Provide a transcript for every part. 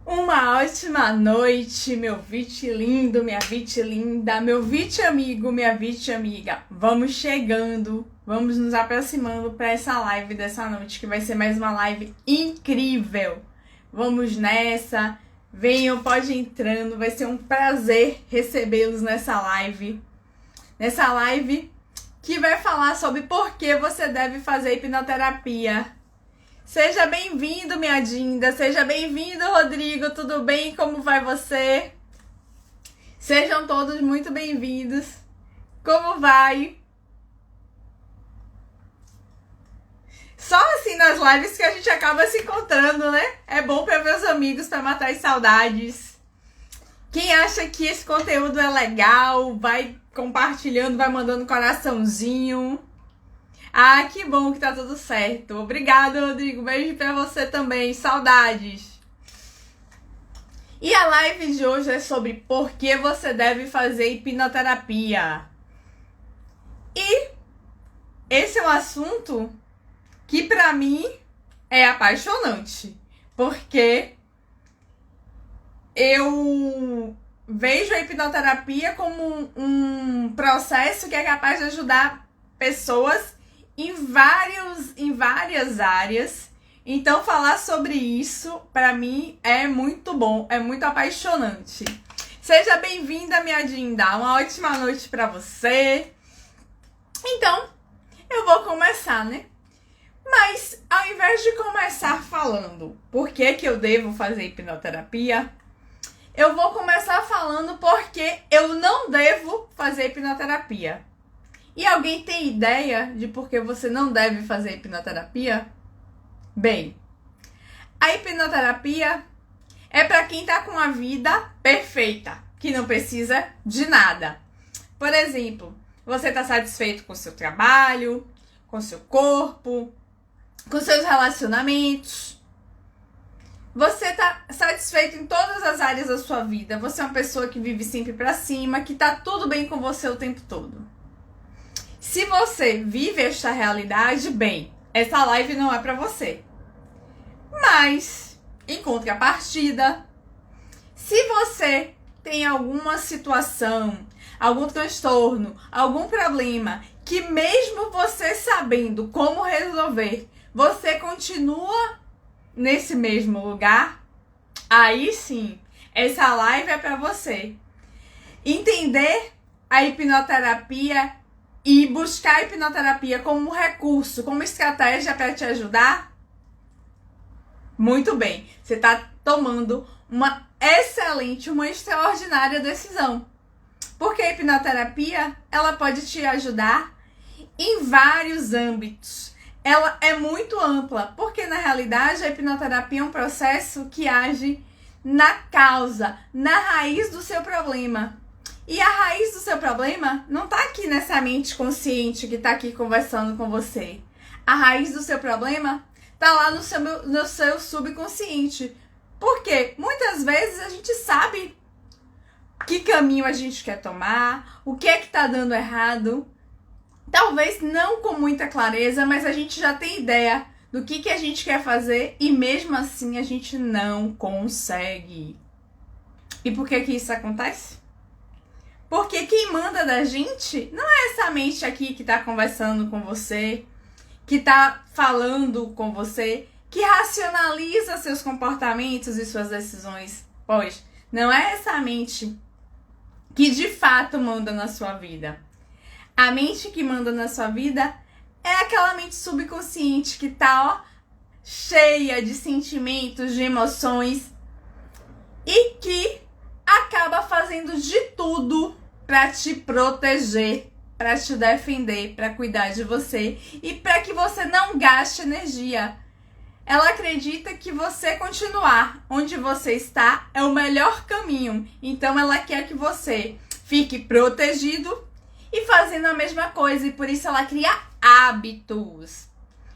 Uma ótima noite, meu vit lindo, minha vit linda, meu vit amigo, minha vit amiga. Vamos chegando, vamos nos aproximando para essa live dessa noite, que vai ser mais uma live incrível. Vamos nessa, venham, pode ir entrando, vai ser um prazer recebê-los nessa live. Nessa live que vai falar sobre por que você deve fazer hipnoterapia. Seja bem-vindo, minha Dinda. Seja bem-vindo, Rodrigo. Tudo bem? Como vai você? Sejam todos muito bem-vindos. Como vai? Só assim nas lives que a gente acaba se encontrando, né? É bom para meus amigos, para matar as saudades. Quem acha que esse conteúdo é legal, vai compartilhando, vai mandando coraçãozinho. Ah, que bom que tá tudo certo. Obrigada, Rodrigo. Beijo pra você também. Saudades. E a live de hoje é sobre por que você deve fazer hipnoterapia. E esse é um assunto que pra mim é apaixonante. Porque eu vejo a hipnoterapia como um processo que é capaz de ajudar pessoas em várias áreas. Então falar sobre isso para mim é muito bom, é muito apaixonante. Seja bem-vinda, minha Dinda, uma ótima noite para você. Então, eu vou começar, né? Mas ao invés de começar falando por que eu devo fazer hipnoterapia, eu vou começar falando porque eu não devo fazer hipnoterapia. E alguém tem ideia de por que você não deve fazer hipnoterapia? Bem, a hipnoterapia é para quem tá com a vida perfeita, que não precisa de nada. Por exemplo, você tá satisfeito com o seu trabalho, com o seu corpo, com seus relacionamentos. Você tá satisfeito em todas as áreas da sua vida. Você é uma pessoa que vive sempre pra cima, que tá tudo bem com você o tempo todo. Se você vive esta realidade, bem, essa live não é pra você. Mas, em contrapartida, se você tem alguma situação, algum transtorno, algum problema, que mesmo você sabendo como resolver, você continua nesse mesmo lugar, aí sim, essa live é pra você. Entender a hipnoterapia e buscar a hipnoterapia como um recurso, como estratégia para te ajudar? Muito bem, você está tomando uma excelente, uma extraordinária decisão. Porque a hipnoterapia, ela pode te ajudar em vários âmbitos. Ela é muito ampla, porque na realidade a hipnoterapia é um processo que age na causa, na raiz do seu problema. E a raiz do seu problema não tá aqui nessa mente consciente que tá aqui conversando com você. A raiz do seu problema tá lá no seu subconsciente. Porque muitas vezes a gente sabe que caminho a gente quer tomar, o que é que tá dando errado. Talvez não com muita clareza, mas a gente já tem ideia do que a gente quer fazer e mesmo assim a gente não consegue. E por que isso acontece? Porque quem manda da gente não é essa mente aqui que tá conversando com você, que tá falando com você, que racionaliza seus comportamentos e suas decisões. Pois, não é essa mente que de fato manda na sua vida. A mente que manda na sua vida é aquela mente subconsciente que tá, cheia de sentimentos, de emoções e que acaba fazendo de tudo para te proteger, para te defender, para cuidar de você e para que você não gaste energia. Ela acredita que você continuar onde você está é o melhor caminho. Então ela quer que você fique protegido e fazendo a mesma coisa. E por isso ela cria hábitos.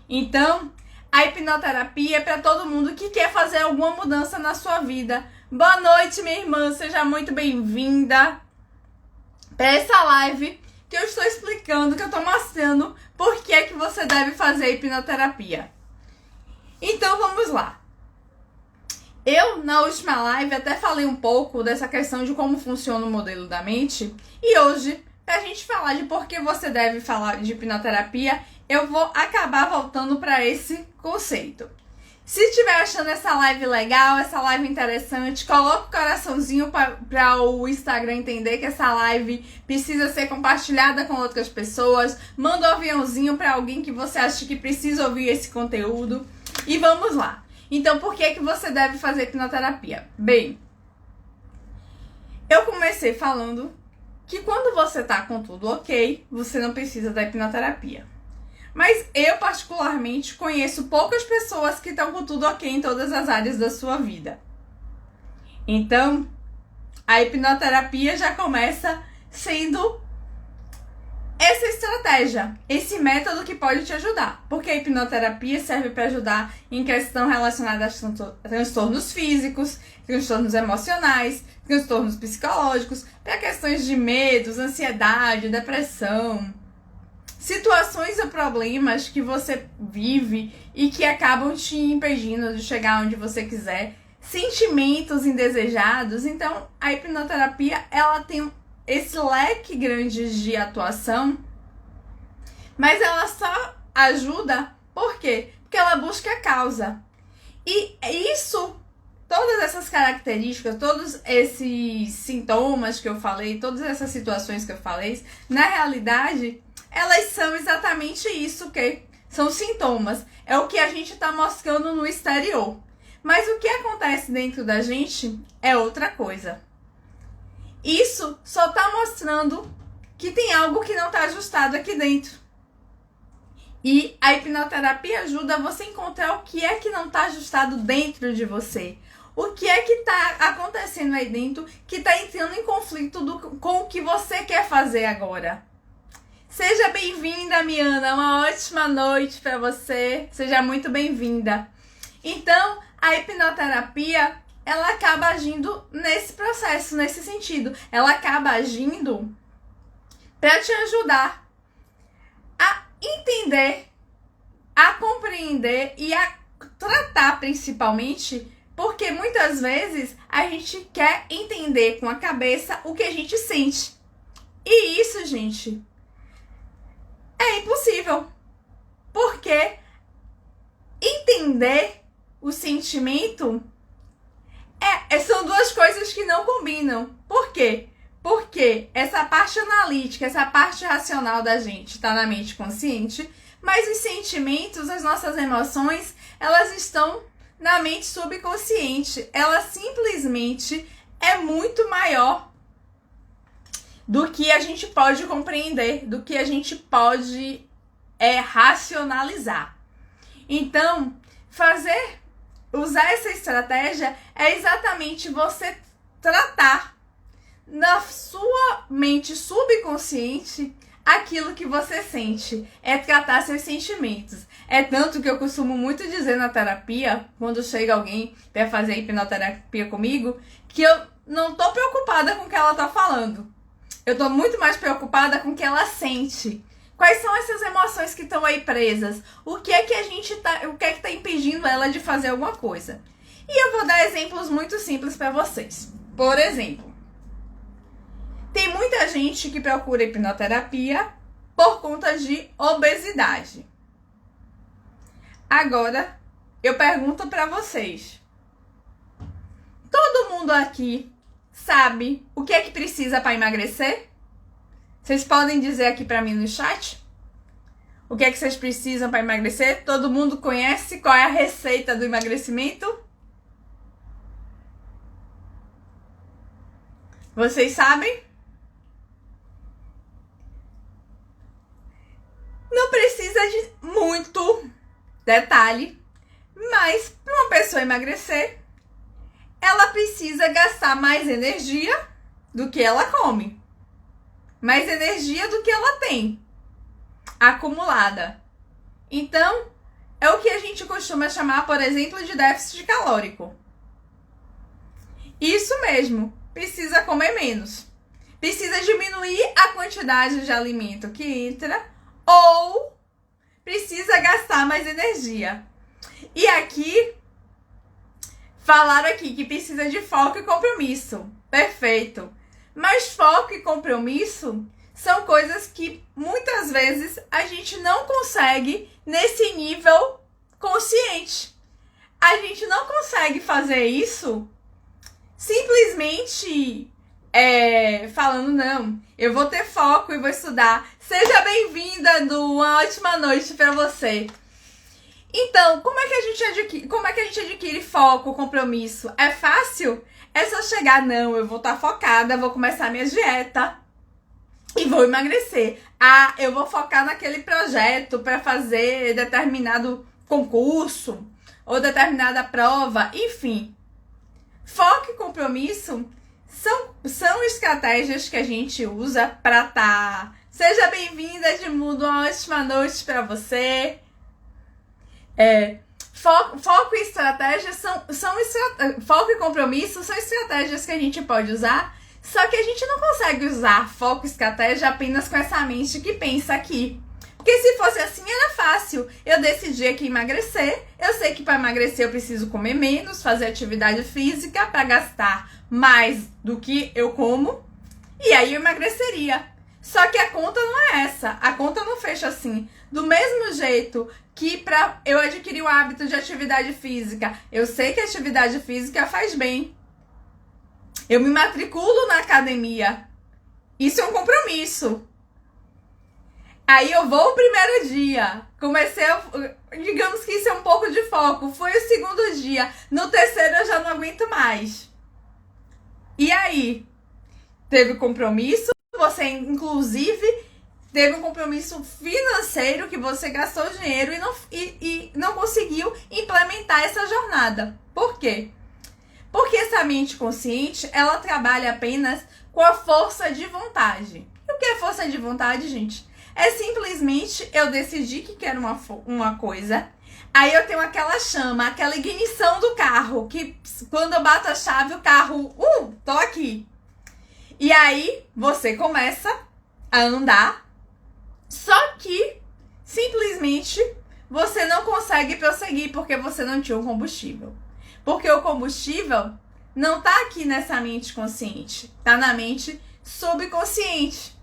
Então, a hipnoterapia é para todo mundo que quer fazer alguma mudança na sua vida. Boa noite, minha irmã. Seja muito bem-vinda para essa live que eu estou explicando, que eu estou mostrando por que você deve fazer hipnoterapia. Então, vamos lá. Eu, na última live, até falei um pouco dessa questão de como funciona o modelo da mente. E hoje, pra gente falar de por que você deve falar de hipnoterapia, eu vou acabar voltando para esse conceito. Se estiver achando essa live legal, essa live interessante, coloca o coraçãozinho para o Instagram entender que essa live precisa ser compartilhada com outras pessoas. Manda um aviãozinho para alguém que você acha que precisa ouvir esse conteúdo. E vamos lá. Então, por que você deve fazer hipnoterapia? Bem, eu comecei falando que quando você tá com tudo ok, você não precisa da hipnoterapia. Mas eu, particularmente, conheço poucas pessoas que estão com tudo ok em todas as áreas da sua vida. Então, a hipnoterapia já começa sendo essa estratégia, esse método que pode te ajudar. Porque a hipnoterapia serve para ajudar em questão relacionada a transtornos físicos, transtornos emocionais, transtornos psicológicos, para questões de medos, ansiedade, depressão, situações ou problemas que você vive e que acabam te impedindo de chegar onde você quiser, sentimentos indesejados. Então, a hipnoterapia, ela tem esse leque grande de atuação, mas ela só ajuda, por quê? Porque ela busca a causa. E isso, todas essas características, todos esses sintomas que eu falei, todas essas situações que eu falei, na realidade, elas são exatamente isso, que são sintomas. É o que a gente está mostrando no exterior. Mas o que acontece dentro da gente é outra coisa. Isso só está mostrando que tem algo que não está ajustado aqui dentro. E a hipnoterapia ajuda você a encontrar o que é que não está ajustado dentro de você. O que é que está acontecendo aí dentro que está entrando em conflito com o que você quer fazer agora. Seja bem-vinda, Miana. Uma ótima noite para você. Seja muito bem-vinda. Então, a hipnoterapia, ela acaba agindo nesse processo, nesse sentido. Ela acaba agindo para te ajudar a entender, a compreender e a tratar, principalmente, porque muitas vezes a gente quer entender com a cabeça o que a gente sente. E isso, gente, é impossível. Porque entender o sentimento são duas coisas que não combinam. Por quê? Porque essa parte analítica, essa parte racional da gente está na mente consciente, mas os sentimentos, as nossas emoções, elas estão na mente subconsciente. Ela simplesmente é muito maior do que a gente pode compreender, do que a gente pode racionalizar. Então, usar essa estratégia é exatamente você tratar na sua mente subconsciente aquilo que você sente, é tratar seus sentimentos. É tanto que eu costumo muito dizer na terapia, quando chega alguém para fazer hipnoterapia comigo, que eu não tô preocupada com o que ela tá falando. Eu tô muito mais preocupada com o que ela sente. Quais são essas emoções que estão aí presas? O que é que tá impedindo ela de fazer alguma coisa? E eu vou dar exemplos muito simples para vocês. Por exemplo, tem muita gente que procura hipnoterapia por conta de obesidade. Agora, eu pergunto para vocês. Todo mundo aqui sabe o que é que precisa para emagrecer? Vocês podem dizer aqui para mim no chat? O que é que vocês precisam para emagrecer? Todo mundo conhece qual é a receita do emagrecimento? Vocês sabem? Não precisa de muito detalhe, mas para uma pessoa emagrecer, ela precisa gastar mais energia do que ela come. Mais energia do que ela tem acumulada. Então, é o que a gente costuma chamar, por exemplo, de déficit calórico. Isso mesmo, precisa comer menos. Precisa diminuir a quantidade de alimento que entra ou precisa gastar mais energia. E aqui, Falaram aqui que precisa de foco e compromisso. Perfeito. Mas foco e compromisso são coisas que muitas vezes a gente não consegue nesse nível consciente. A gente não consegue fazer isso simplesmente falando, não, eu vou ter foco e vou estudar. Seja bem-vinda, Du, uma ótima noite para você. Então, como é que a gente adquire foco, compromisso? É fácil? É só chegar, não, eu vou estar focada, vou começar minha dieta e vou emagrecer. Ah, eu vou focar naquele projeto para fazer determinado concurso ou determinada prova, enfim. Foco e compromisso são estratégias que a gente usa para estar. Seja bem-vinda, Edmundo, uma ótima noite para você. Foco e estratégia foco e compromisso são estratégias que a gente pode usar, só que a gente não consegue usar foco e estratégia apenas com essa mente que pensa aqui. Porque se fosse assim, era fácil. Eu decidi aqui emagrecer, eu sei que para emagrecer eu preciso comer menos, fazer atividade física para gastar mais do que eu como, e aí eu emagreceria. Só que a conta não é essa, a conta não fecha assim. Do mesmo jeito que para eu adquirir o hábito de atividade física, eu sei que a atividade física faz bem. Eu me matriculo na academia. Isso é um compromisso. Aí eu vou o primeiro dia. Digamos que isso é um pouco de foco. Foi o segundo dia. No terceiro eu já não aguento mais. E aí? Teve compromisso. Você, inclusive, teve um compromisso financeiro que você gastou dinheiro e não conseguiu implementar essa jornada. Por quê? Porque essa mente consciente, ela trabalha apenas com a força de vontade. E o que é força de vontade, gente? É simplesmente eu decidi que quero uma coisa, aí eu tenho aquela chama, aquela ignição do carro, que quando eu bato a chave, o carro, tô aqui. E aí você começa a andar, só que simplesmente você não consegue prosseguir porque você não tinha um combustível. Porque o combustível não tá aqui nessa mente consciente, tá na mente subconsciente.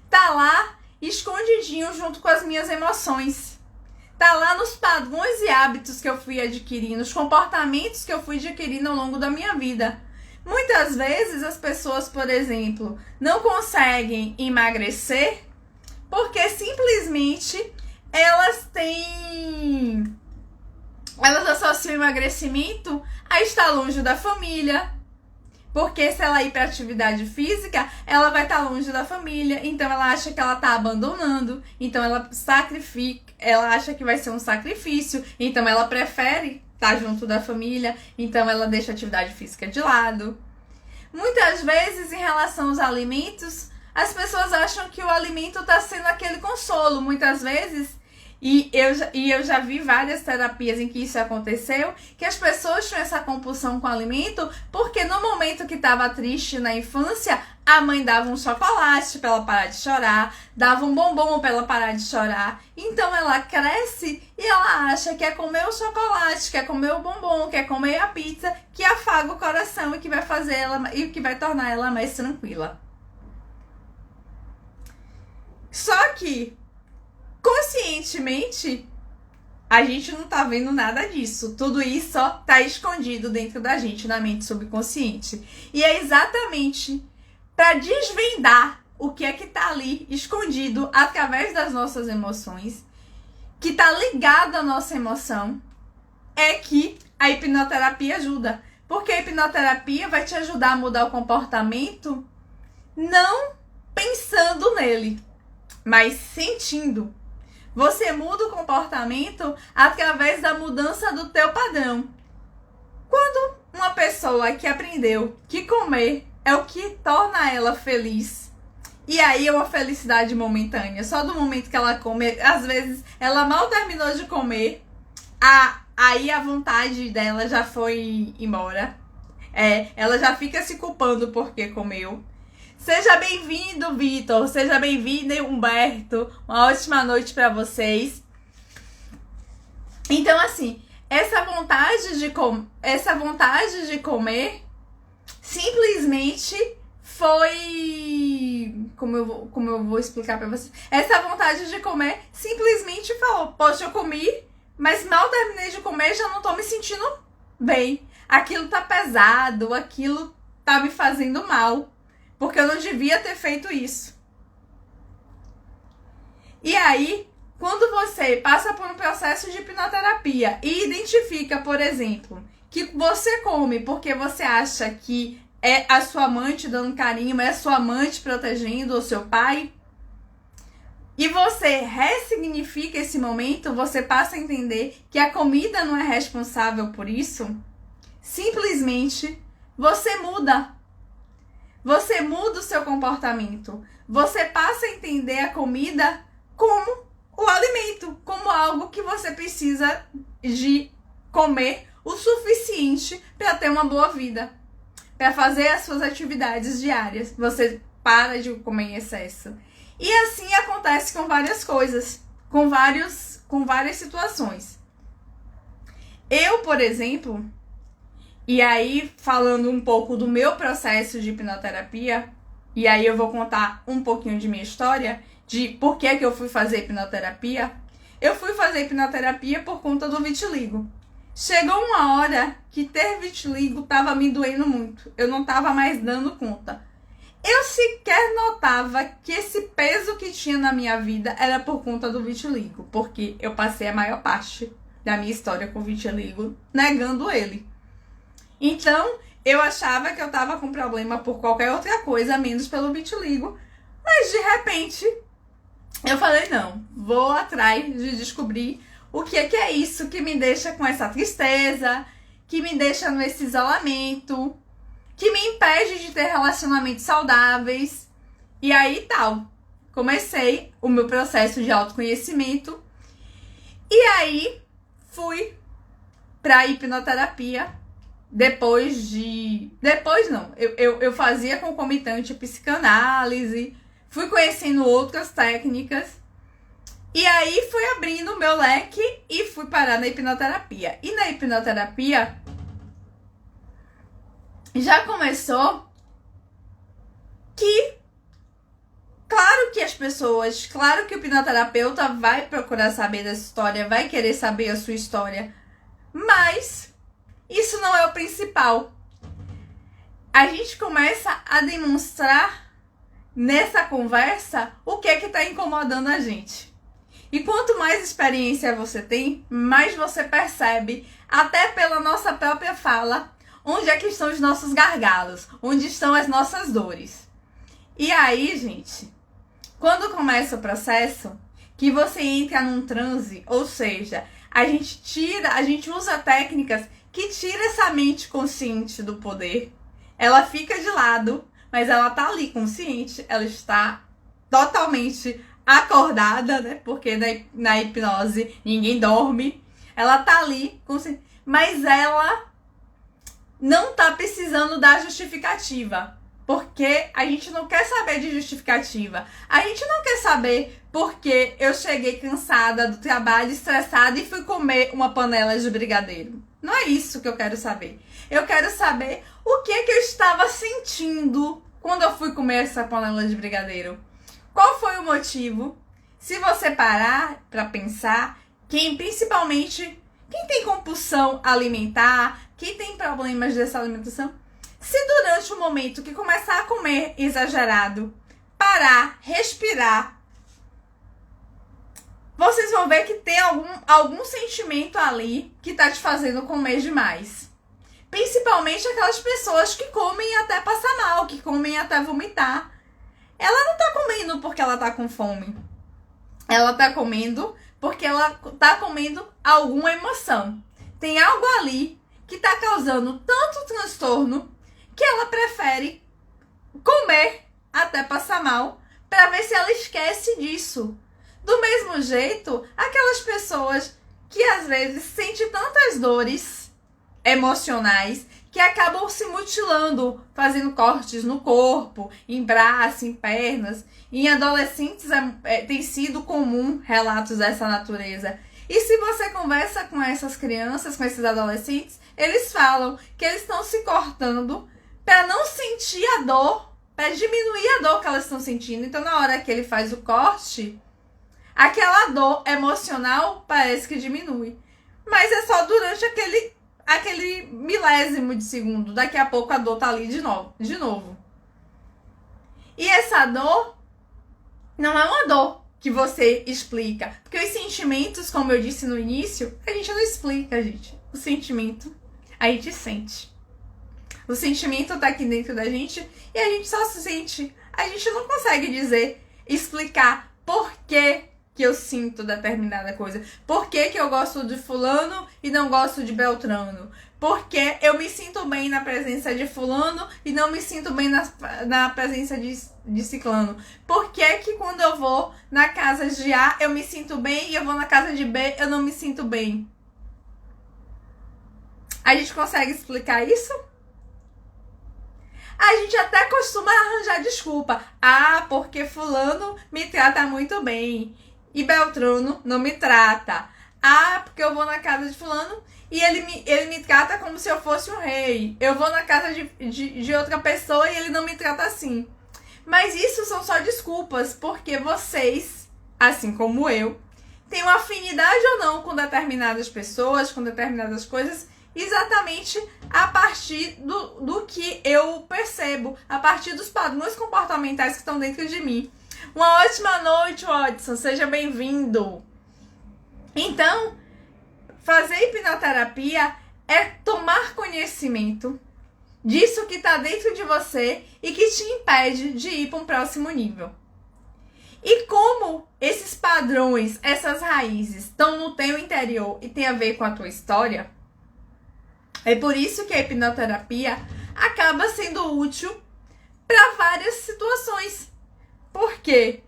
Tá lá escondidinho junto com as minhas emoções. Tá lá nos padrões e hábitos que eu fui adquirindo, os comportamentos que eu fui adquirindo ao longo da minha vida. Muitas vezes as pessoas, por exemplo, não conseguem emagrecer porque simplesmente elas associam o emagrecimento a estar longe da família. Porque se ela ir para atividade física, ela vai estar longe da família. Então ela acha que ela está abandonando. Então ela sacrifica, ela acha que vai ser um sacrifício. Então ela prefere estar junto da família. Então ela deixa a atividade física de lado. Muitas vezes, em relação aos alimentos, as pessoas acham que o alimento está sendo aquele consolo. Muitas vezes, e eu já vi várias terapias em que isso aconteceu, que as pessoas tinham essa compulsão com o alimento porque no momento que estava triste na infância, a mãe dava um chocolate para ela parar de chorar, dava um bombom para ela parar de chorar. Então ela cresce e ela acha que é comer o chocolate, que é comer o bombom, que é comer a pizza, que afaga o coração e que vai fazer ela e que vai tornar ela mais tranquila. Só que conscientemente, a gente não tá vendo nada disso. Tudo isso só tá escondido dentro da gente, na mente subconsciente. E é exatamente para desvendar o que é que tá ali escondido através das nossas emoções, que tá ligado à nossa emoção, é que a hipnoterapia ajuda. Porque a hipnoterapia vai te ajudar a mudar o comportamento não pensando nele, mas sentindo. Você muda o comportamento através da mudança do teu padrão. Quando uma pessoa que aprendeu que comer é o que torna ela feliz, e aí é uma felicidade momentânea, só do momento que ela come, às vezes ela mal terminou de comer, aí a vontade dela já foi embora. Ela já fica se culpando porque comeu. Seja bem-vindo, Vitor. Seja bem-vindo, Humberto. Uma ótima noite para vocês. Então, assim, essa vontade de comer simplesmente foi... Como eu vou explicar pra vocês? Essa vontade de comer simplesmente falou, poxa, eu comi, mas mal terminei de comer, já não tô me sentindo bem. Aquilo tá pesado, aquilo tá me fazendo mal, porque eu não devia ter feito isso. E aí, quando você passa por um processo de hipnoterapia e identifica, por exemplo, que você come porque você acha que é a sua mãe te dando carinho, é a sua mãe te protegendo, ou seu pai, e você ressignifica esse momento, você passa a entender que a comida não é responsável por isso, simplesmente você muda. Você muda o seu comportamento. Você passa a entender a comida como o alimento, como algo que você precisa de comer o suficiente para ter uma boa vida, para fazer as suas atividades diárias. Você para de comer em excesso. E assim acontece com várias coisas, com várias situações. Eu, por exemplo, e aí falando um pouco do meu processo de hipnoterapia, e aí eu vou contar um pouquinho de minha história, de por que eu fui fazer hipnoterapia. Eu fui fazer hipnoterapia por conta do vitiligo. Chegou uma hora que ter vitiligo estava me doendo muito. Eu não estava mais dando conta. Eu sequer notava que esse peso que tinha na minha vida era por conta do vitiligo, porque eu passei a maior parte da minha história com vitiligo negando ele. Então, eu achava que eu estava com problema por qualquer outra coisa, menos pelo vitiligo. Mas, de repente, eu falei, não, vou atrás de descobrir o que é isso que me deixa com essa tristeza, que me deixa nesse isolamento, que me impede de ter relacionamentos saudáveis. E aí, tal, comecei o meu processo de autoconhecimento. E aí, fui pra hipnoterapia. Eu fazia concomitante psicanálise, fui conhecendo outras técnicas, e aí fui abrindo o meu leque e fui parar na hipnoterapia. E na hipnoterapia, já começou que, claro que o hipnoterapeuta vai procurar saber dessa história, vai querer saber a sua história, mas isso não é o principal. A gente começa a demonstrar nessa conversa o que está incomodando a gente. E quanto mais experiência você tem, mais você percebe, até pela nossa própria fala, onde é que estão os nossos gargalos, onde estão as nossas dores. E aí, gente, quando começa o processo, que você entra num transe, ou seja, a gente usa técnicas que tira essa mente consciente do poder. Ela fica de lado, mas ela tá ali consciente, ela está totalmente acordada, né? Porque na hipnose ninguém dorme. Ela tá ali, consciente, mas ela não tá precisando da justificativa. Porque a gente não quer saber de justificativa. A gente não quer saber porque eu cheguei cansada do trabalho, estressada e fui comer uma panela de brigadeiro. Não é isso que eu quero saber. Eu quero saber o que eu estava sentindo quando eu fui comer essa panela de brigadeiro. Qual foi o motivo? Se você parar para pensar, principalmente quem tem compulsão alimentar, quem tem problemas dessa alimentação, se durante o momento que começar a comer exagerado, parar, respirar, vocês vão ver que tem algum sentimento ali que tá te fazendo comer demais. Principalmente aquelas pessoas que comem até passar mal, que comem até vomitar. Ela não tá comendo porque ela tá com fome. Ela tá comendo porque ela tá comendo alguma emoção. Tem algo ali que tá causando tanto transtorno que ela prefere comer até passar mal para ver se ela esquece disso. Do mesmo jeito, aquelas pessoas que às vezes sentem tantas dores emocionais que acabam se mutilando, fazendo cortes no corpo, em braço, em pernas. Em adolescentes tem sido comum relatos dessa natureza. E se você conversa com essas crianças, com esses adolescentes, eles falam que eles estão se cortando para não sentir a dor, para diminuir a dor que elas estão sentindo. Então, na hora que ele faz o corte, aquela dor emocional parece que diminui. Mas é só durante aquele milésimo de segundo. Daqui a pouco a dor tá ali de novo. E essa dor não é uma dor que você explica. Porque os sentimentos, como eu disse no início, a gente não explica, gente. O sentimento, a gente sente. O sentimento tá aqui dentro da gente e a gente só se sente. A gente não consegue explicar por que eu sinto determinada coisa. Por que eu gosto de fulano e não gosto de Beltrano? Por que eu me sinto bem na presença de fulano e não me sinto bem na presença de ciclano? Por que quando eu vou na casa de A eu me sinto bem e eu vou na casa de B eu não me sinto bem? A gente consegue explicar isso? A gente até costuma arranjar desculpa. Ah, porque fulano me trata muito bem e Beltrano não me trata. Ah, porque eu vou na casa de fulano e ele me trata como se eu fosse um rei. Eu vou na casa de outra pessoa e ele não me trata assim. Mas isso são só desculpas, porque vocês, assim como eu, têm uma afinidade ou não com determinadas pessoas, com determinadas coisas, exatamente a partir do que eu percebo, a partir dos padrões comportamentais que estão dentro de mim. Uma ótima noite, Watson, seja bem-vindo. Então, fazer hipnoterapia é tomar conhecimento disso que está dentro de você e que te impede de ir para um próximo nível. E como esses padrões, essas raízes estão no teu interior e tem a ver com a tua história, é por isso que a hipnoterapia acaba sendo útil para várias situações. Porque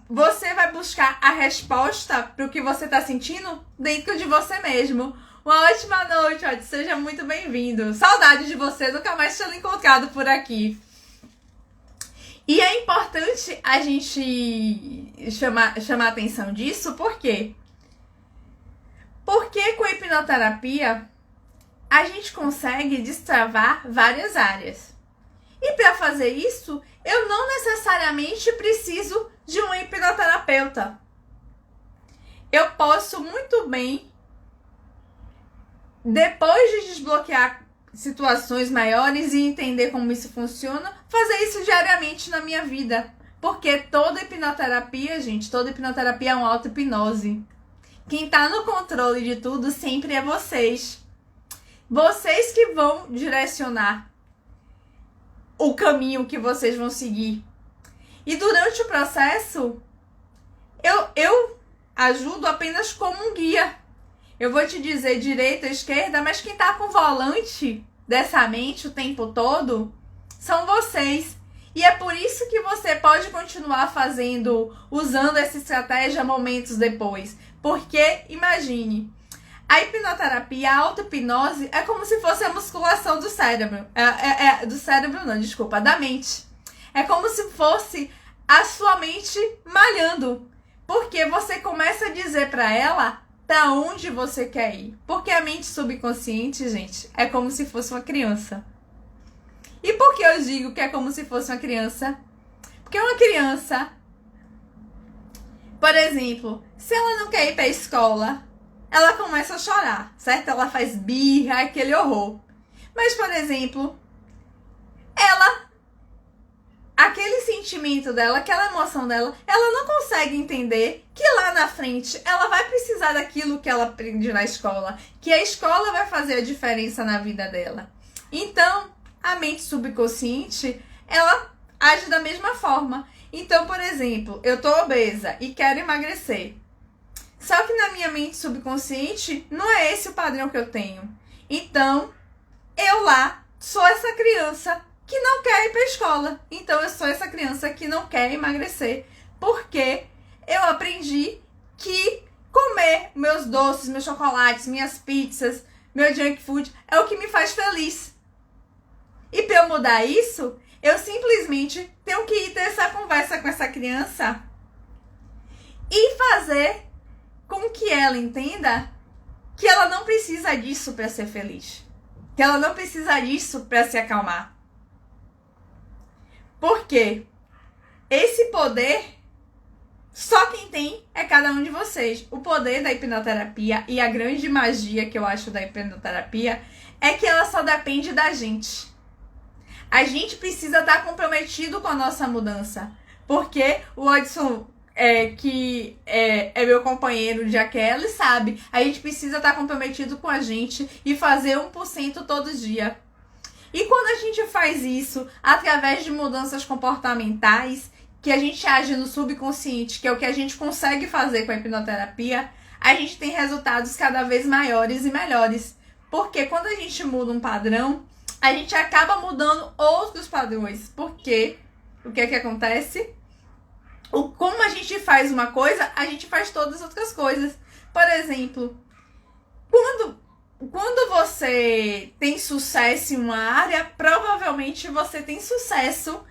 você vai buscar a resposta para o que você está sentindo dentro de você mesmo. Uma ótima noite, Odd. Seja muito bem-vindo. Saudade de você, nunca mais tinha encontrado por aqui. E é importante a gente chamar a atenção disso, por quê? Porque com a hipnoterapia a gente consegue destravar várias áreas. E para fazer isso, eu não necessariamente preciso de um hipnoterapeuta. Eu posso muito bem, depois de desbloquear situações maiores e entender como isso funciona, fazer isso diariamente na minha vida. Porque toda hipnoterapia, gente, toda hipnoterapia é uma auto-hipnose. Quem tá no controle de tudo sempre é vocês. Vocês que vão direcionar o caminho que vocês vão seguir. E durante o processo, eu ajudo apenas como um guia. Eu vou te dizer direita, esquerda, mas quem tá com o volante dessa mente o tempo todo são vocês. E é por isso que você pode continuar usando essa estratégia momentos depois. Porque, imagine, a hipnoterapia, a auto-hipnose é como se fosse a musculação do cérebro. Do cérebro não, desculpa, da mente. É como se fosse a sua mente malhando. Porque você começa a dizer para ela para onde você quer ir. Porque a mente subconsciente, gente, é como se fosse uma criança. E por que eu digo que é como se fosse uma criança? Porque uma criança, por exemplo, se ela não quer ir para a escola, ela começa a chorar, certo? Ela faz birra, aquele horror. Mas, por exemplo, aquele sentimento dela, aquela emoção dela, ela não consegue entender que lá na frente ela vai precisar daquilo que ela aprende na escola, que a escola vai fazer a diferença na vida dela. Então, a mente subconsciente, ela age da mesma forma. Então, por exemplo, eu tô obesa e quero emagrecer. Só que na minha mente subconsciente, não é esse o padrão que eu tenho. Então, eu lá sou essa criança que não quer ir para a escola. Então, eu sou essa criança que não quer emagrecer. Porque eu aprendi que comer meus doces, meus chocolates, minhas pizzas, meu junk food é o que me faz feliz. E para eu mudar isso, eu simplesmente tenho que ir ter essa conversa com essa criança e fazer com que ela entenda que ela não precisa disso para ser feliz. Que ela não precisa disso para se acalmar. Por quê? Esse poder, só quem tem é cada um de vocês. O poder da hipnoterapia e a grande magia que eu acho da hipnoterapia é que ela só depende da gente. A gente precisa estar comprometido com a nossa mudança. Porque o Odson, que é meu companheiro de aquela, sabe, a gente precisa estar comprometido com a gente e fazer 1% todo dia. E quando a gente faz isso através de mudanças comportamentais, que a gente age no subconsciente, que é o que a gente consegue fazer com a hipnoterapia, a gente tem resultados cada vez maiores e melhores. Porque quando a gente muda um padrão, a gente acaba mudando outros padrões. Porque o que é que acontece? Como a gente faz uma coisa, a gente faz todas as outras coisas. Por exemplo, quando você tem sucesso em uma área, provavelmente você tem sucesso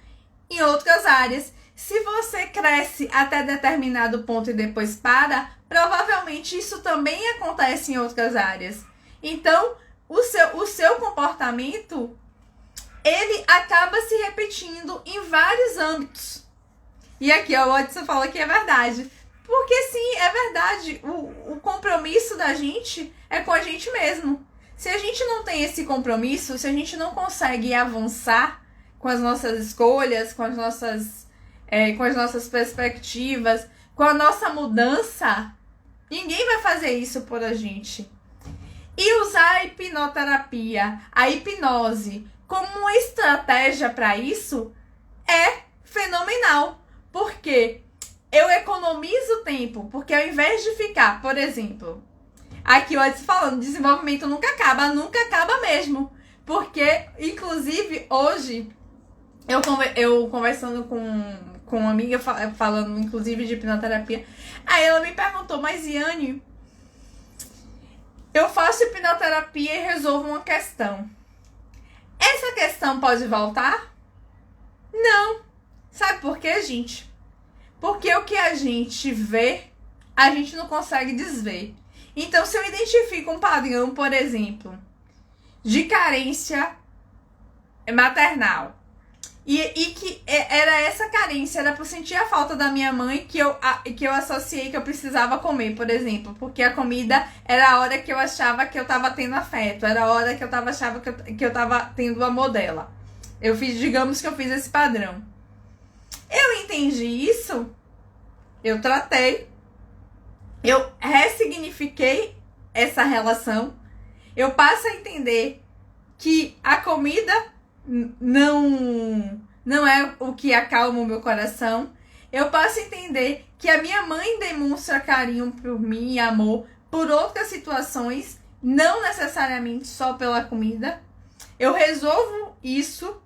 em outras áreas. Se você cresce até determinado ponto e depois para, provavelmente isso também acontece em outras áreas. Então, o seu comportamento, ele acaba se repetindo em vários âmbitos. E aqui, ó, o Odson fala que é verdade. Porque sim, é verdade. O compromisso da gente é com a gente mesmo. Se a gente não tem esse compromisso, se a gente não consegue avançar com as nossas escolhas, com as nossas perspectivas, com a nossa mudança, ninguém vai fazer isso por a gente. E usar a hipnoterapia, a hipnose, como uma estratégia para isso é fenomenal. Porque eu economizo tempo. Porque ao invés de ficar, por exemplo, aqui o Edson falando, desenvolvimento nunca acaba mesmo. Porque, inclusive, hoje, eu conversando com uma amiga, falando inclusive de hipnoterapia, aí ela me perguntou, mas Iane, eu faço hipnoterapia e resolvo uma questão. Essa questão pode voltar? Não. Sabe por quê, gente? Porque o que a gente vê, a gente não consegue desver. Então, se eu identifico um padrão, por exemplo, de carência maternal, e que era essa carência, era por sentir a falta da minha mãe que eu associei que eu precisava comer, por exemplo. Porque a comida era a hora que eu achava que eu tava tendo afeto, era a hora que eu achava que eu tava tendo o amor dela. Digamos que eu fiz esse padrão. Eu entendi isso, eu tratei, eu ressignifiquei essa relação, eu passo a entender que a comida não é o que acalma o meu coração. Eu passo a entender que a minha mãe demonstra carinho por mim e amor por outras situações, não necessariamente só pela comida. Eu resolvo isso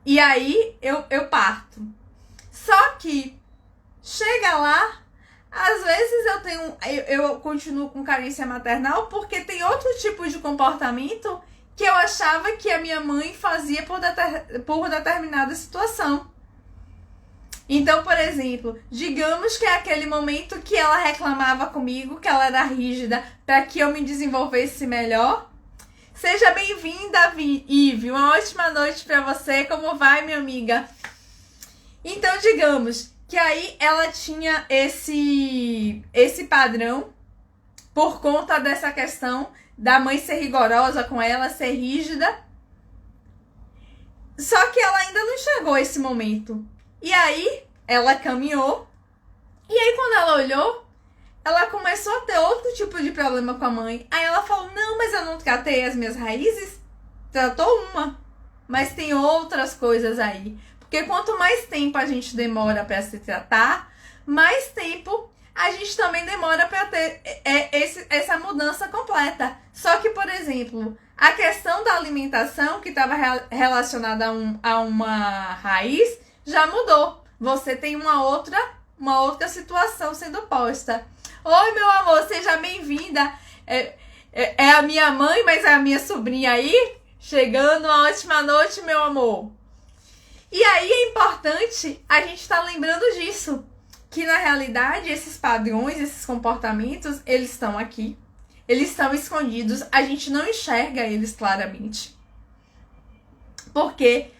e aí eu parto. Só que chega lá, às vezes eu continuo com carência maternal porque tem outro tipo de comportamento que eu achava que a minha mãe fazia por determinada situação. Então, por exemplo, digamos que é aquele momento que ela reclamava comigo, que ela era rígida, para que eu me desenvolvesse melhor. Seja bem-vinda, Ive. Uma ótima noite para você. Como vai, minha amiga? Então, digamos que aí ela tinha esse padrão por conta dessa questão da mãe ser rigorosa com ela, ser rígida. Só que ela ainda não enxergou esse momento. E aí, ela caminhou. E aí, quando ela olhou, ela começou a ter outro tipo de problema com a mãe. Aí ela falou, não, mas eu não tratei as minhas raízes. Tratou uma. Mas tem outras coisas aí. Porque quanto mais tempo a gente demora para se tratar, mais tempo a gente também demora para ter essa mudança completa. Só que, por exemplo, a questão da alimentação, que estava relacionada a uma raiz, já mudou. Você tem uma outra situação sendo posta. Oi, meu amor, seja bem-vinda. É a minha mãe, mas é a minha sobrinha aí. Chegando, uma ótima noite, meu amor. E aí é importante a gente estar lembrando disso. que na realidade esses padrões, esses comportamentos, eles estão aqui. Eles estão escondidos, a gente não enxerga eles claramente. Por quê?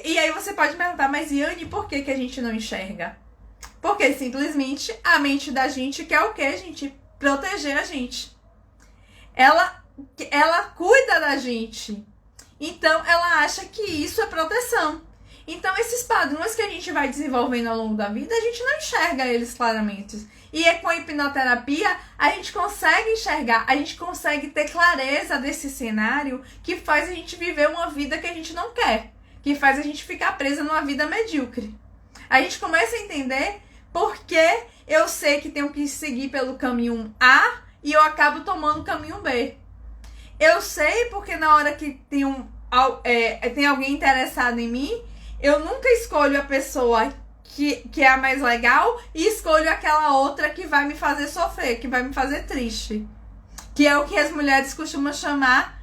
E aí você pode perguntar, mas Yane, por que a gente não enxerga? Porque simplesmente a mente da gente quer o quê, gente? Proteger a gente. Ela cuida da gente. Então, ela acha que isso é proteção. Então, esses padrões que a gente vai desenvolvendo ao longo da vida, a gente não enxerga eles claramente. E com a hipnoterapia, a gente consegue enxergar, a gente consegue ter clareza desse cenário que faz a gente viver uma vida que a gente não quer. Que faz a gente ficar presa numa vida medíocre. A gente começa a entender por que eu sei que tenho que seguir pelo caminho A e eu acabo tomando o caminho B. Eu sei porque na hora que tem alguém interessado em mim, eu nunca escolho a pessoa que é a mais legal e escolho aquela outra que vai me fazer sofrer, que vai me fazer triste. Que é o que as mulheres costumam chamar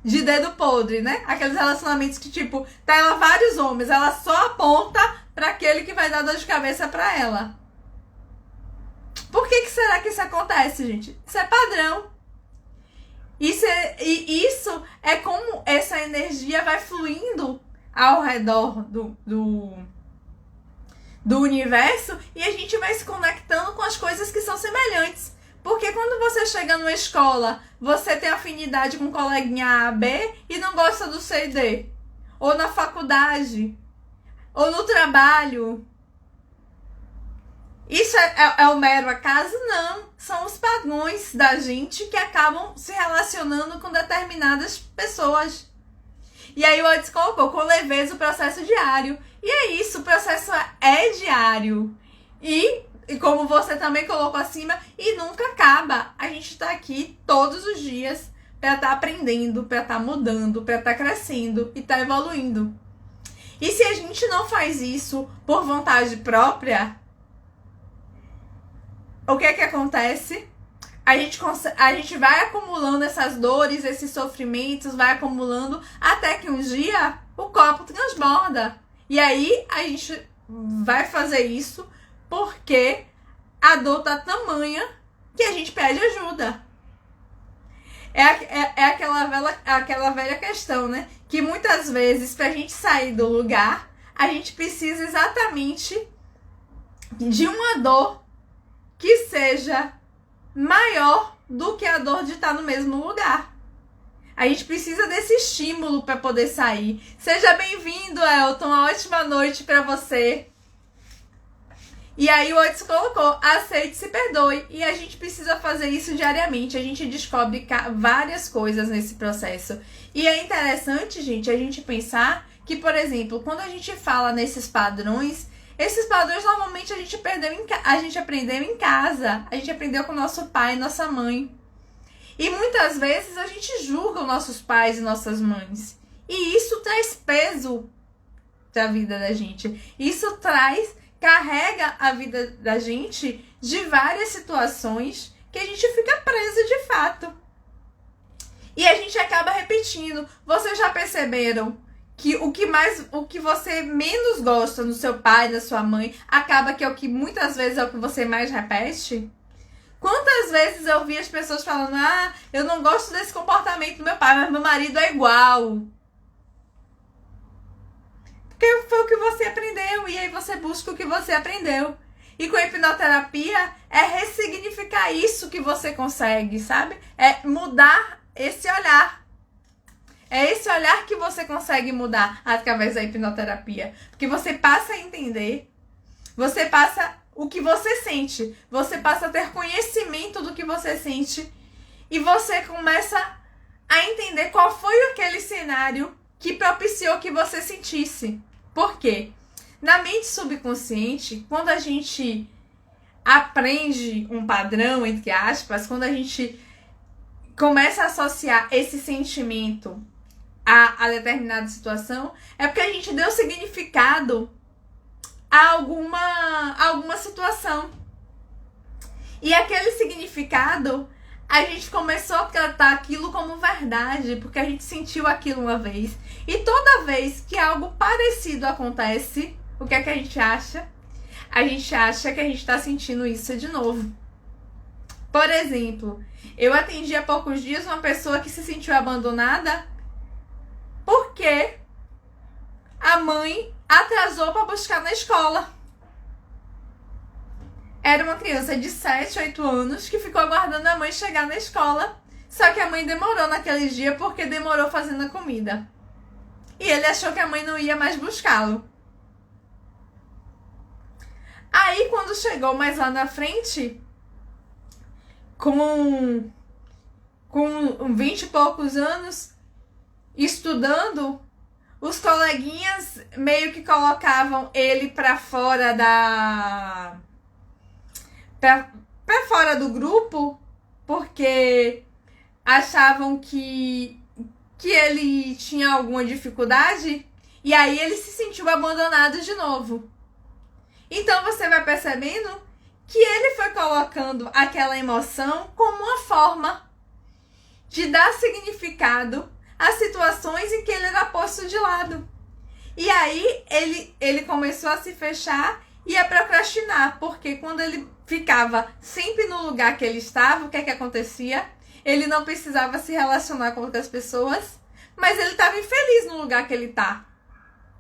de dedo podre, né? Aqueles relacionamentos que, tipo, tá ela vários homens, ela só aponta pra aquele que vai dar dor de cabeça pra ela. Por que será que isso acontece, gente? Isso é padrão. Isso é como essa energia vai fluindo ao redor do universo e a gente vai se conectando com as coisas que são semelhantes. Porque quando você chega numa escola, você tem afinidade com o coleguinha A, B e não gosta do C e D. Ou na faculdade, ou no trabalho. Isso é o mero acaso? Não. São os padrões da gente que acabam se relacionando com determinadas pessoas. E aí o Otis colocou com leveza o processo diário. E é isso, o processo é diário. E como você também colocou acima, e nunca acaba. A gente tá aqui todos os dias para estar aprendendo, para estar mudando, para estar crescendo e estar evoluindo. E se a gente não faz isso por vontade própria, o que é que acontece? A gente vai acumulando essas dores, esses sofrimentos, vai acumulando até que um dia o copo transborda. E aí a gente vai fazer isso porque a dor tá tamanha que a gente pede ajuda. É aquela velha questão, né? Que muitas vezes, pra gente sair do lugar, a gente precisa exatamente de uma dor que seja maior do que a dor de estar no mesmo lugar. A gente precisa desse estímulo para poder sair. Seja bem-vindo, Elton. Uma ótima noite para você. E aí o Otis colocou, aceite e se perdoe. E a gente precisa fazer isso diariamente. A gente descobre várias coisas nesse processo. E é interessante, gente, a gente pensar que, por exemplo, quando a gente fala nesses padrões, esses padrões normalmente a gente aprendeu em casa. A gente aprendeu com nosso pai e nossa mãe. E muitas vezes a gente julga os nossos pais e nossas mães. E isso traz peso da vida da gente. Isso carrega a vida da gente de várias situações que a gente fica preso de fato. E a gente acaba repetindo. Vocês já perceberam que o que você menos gosta no seu pai, na sua mãe, acaba que é o que muitas vezes é o que você mais repete? Quantas vezes eu vi as pessoas falando, eu não gosto desse comportamento do meu pai, mas meu marido é igual. Porque foi o que você aprendeu, e aí você busca o que você aprendeu. E com a hipnoterapia, é ressignificar isso que você consegue, sabe? É mudar esse olhar. É esse olhar que você consegue mudar através da hipnoterapia. Porque você passa a entender, você passa o que você sente, você passa a ter conhecimento do que você sente e você começa a entender qual foi aquele cenário que propiciou que você sentisse. Por quê? Na mente subconsciente, quando a gente aprende um padrão, entre aspas, quando a gente começa a associar esse sentimento a determinada situação, é porque a gente deu significado a alguma situação. E aquele significado, a gente começou a tratar aquilo como verdade, porque a gente sentiu aquilo uma vez. E toda vez que algo parecido acontece, o que é que a gente acha? a gente acha que a gente tá sentindo isso de novo. Por exemplo, eu atendi há poucos dias uma pessoa que se sentiu abandonada porque a mãe atrasou para buscar na escola. Era uma criança de 7, 8 anos que ficou aguardando a mãe chegar na escola. Só que a mãe demorou naquele dia porque demorou fazendo a comida. E ele achou que a mãe não ia mais buscá-lo. Aí, quando chegou mais lá na frente, com 20 e poucos anos, estudando, os coleguinhas meio que colocavam ele pra fora pra fora do grupo, porque achavam que ele tinha alguma dificuldade, e aí ele se sentiu abandonado de novo. Então você vai percebendo que ele foi colocando aquela emoção como uma forma de dar significado às situações em que ele era posto de lado. E aí ele começou a se fechar e a procrastinar, porque quando ele ficava sempre no lugar que ele estava, o que é que acontecia? Ele não precisava se relacionar com outras pessoas, mas ele estava infeliz no lugar que ele está,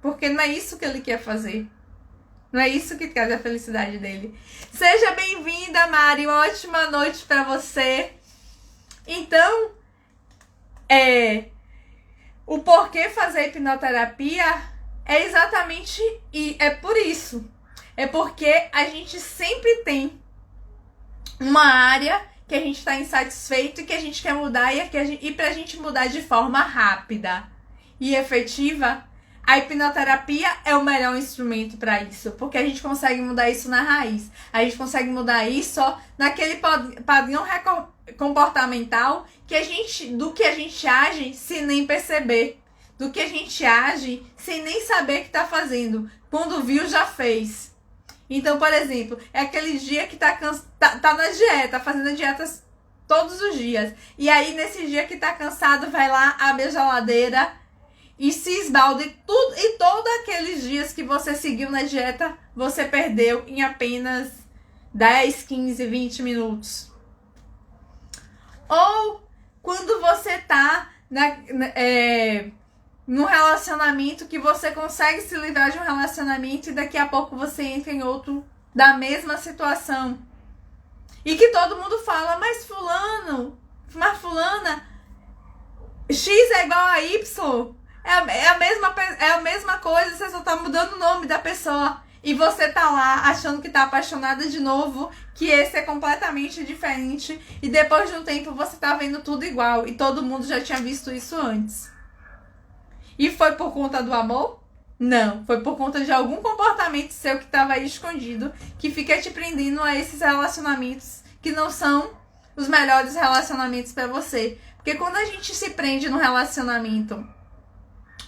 porque não é isso que ele quer fazer. Não é isso que traz a felicidade dele. Seja bem-vinda, Mari. Uma ótima noite para você. Então, o porquê fazer hipnoterapia é exatamente por isso. É porque a gente sempre tem uma área que a gente está insatisfeito e que a gente quer mudar, e para a gente mudar de forma rápida e efetiva, a hipnoterapia é o melhor instrumento para isso, porque a gente consegue mudar isso na raiz. A gente consegue mudar isso naquele padrão comportamental do que a gente age sem nem perceber, do que a gente age sem nem saber que está fazendo. Quando viu, já fez. Então, por exemplo, é aquele dia que tá na dieta, fazendo a dieta todos os dias. E aí, nesse dia que tá cansado, vai lá, abre a geladeira e se esbalda. E todos aqueles dias que você seguiu na dieta, você perdeu em apenas 10, 15, 20 minutos. Ou quando você tá num relacionamento que você consegue se livrar de um relacionamento e daqui a pouco você entra em outro da mesma situação. E que todo mundo fala, mas fulana, X é igual a Y. É a mesma coisa, você só tá mudando o nome da pessoa. E você tá lá achando que tá apaixonada de novo, que esse é completamente diferente. E depois de um tempo você tá vendo tudo igual. E todo mundo já tinha visto isso antes. E foi por conta do amor? Não, foi por conta de algum comportamento seu que estava aí escondido, que fica te prendendo a esses relacionamentos que não são os melhores relacionamentos para você. Porque quando a gente se prende no relacionamento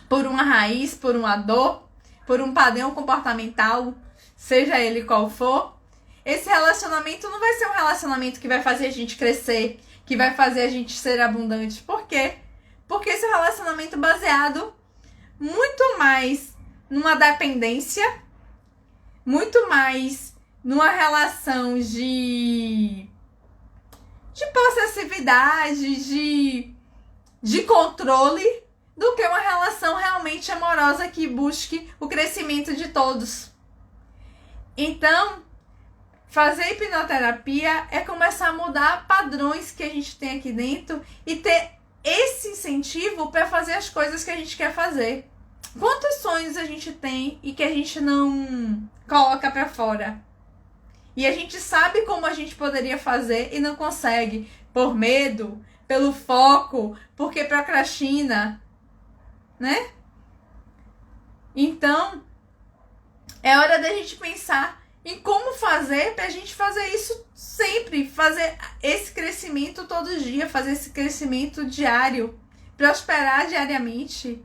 por uma raiz, por uma dor, por um padrão comportamental, seja ele qual for, esse relacionamento não vai ser um relacionamento que vai fazer a gente crescer, que vai fazer a gente ser abundante. Por quê? Porque esse relacionamento baseado muito mais numa dependência, muito mais numa relação de possessividade, de controle, do que uma relação realmente amorosa que busque o crescimento de todos. Então, fazer hipnoterapia é começar a mudar padrões que a gente tem aqui dentro e ter esse incentivo para fazer as coisas que a gente quer fazer. Quantos sonhos a gente tem e que a gente não coloca para fora? E a gente sabe como a gente poderia fazer e não consegue, por medo, pelo foco, porque procrastina, né? Então, é hora da gente pensar em como fazer pra gente fazer isso sempre, fazer esse crescimento todo dia, fazer esse crescimento diário, prosperar diariamente.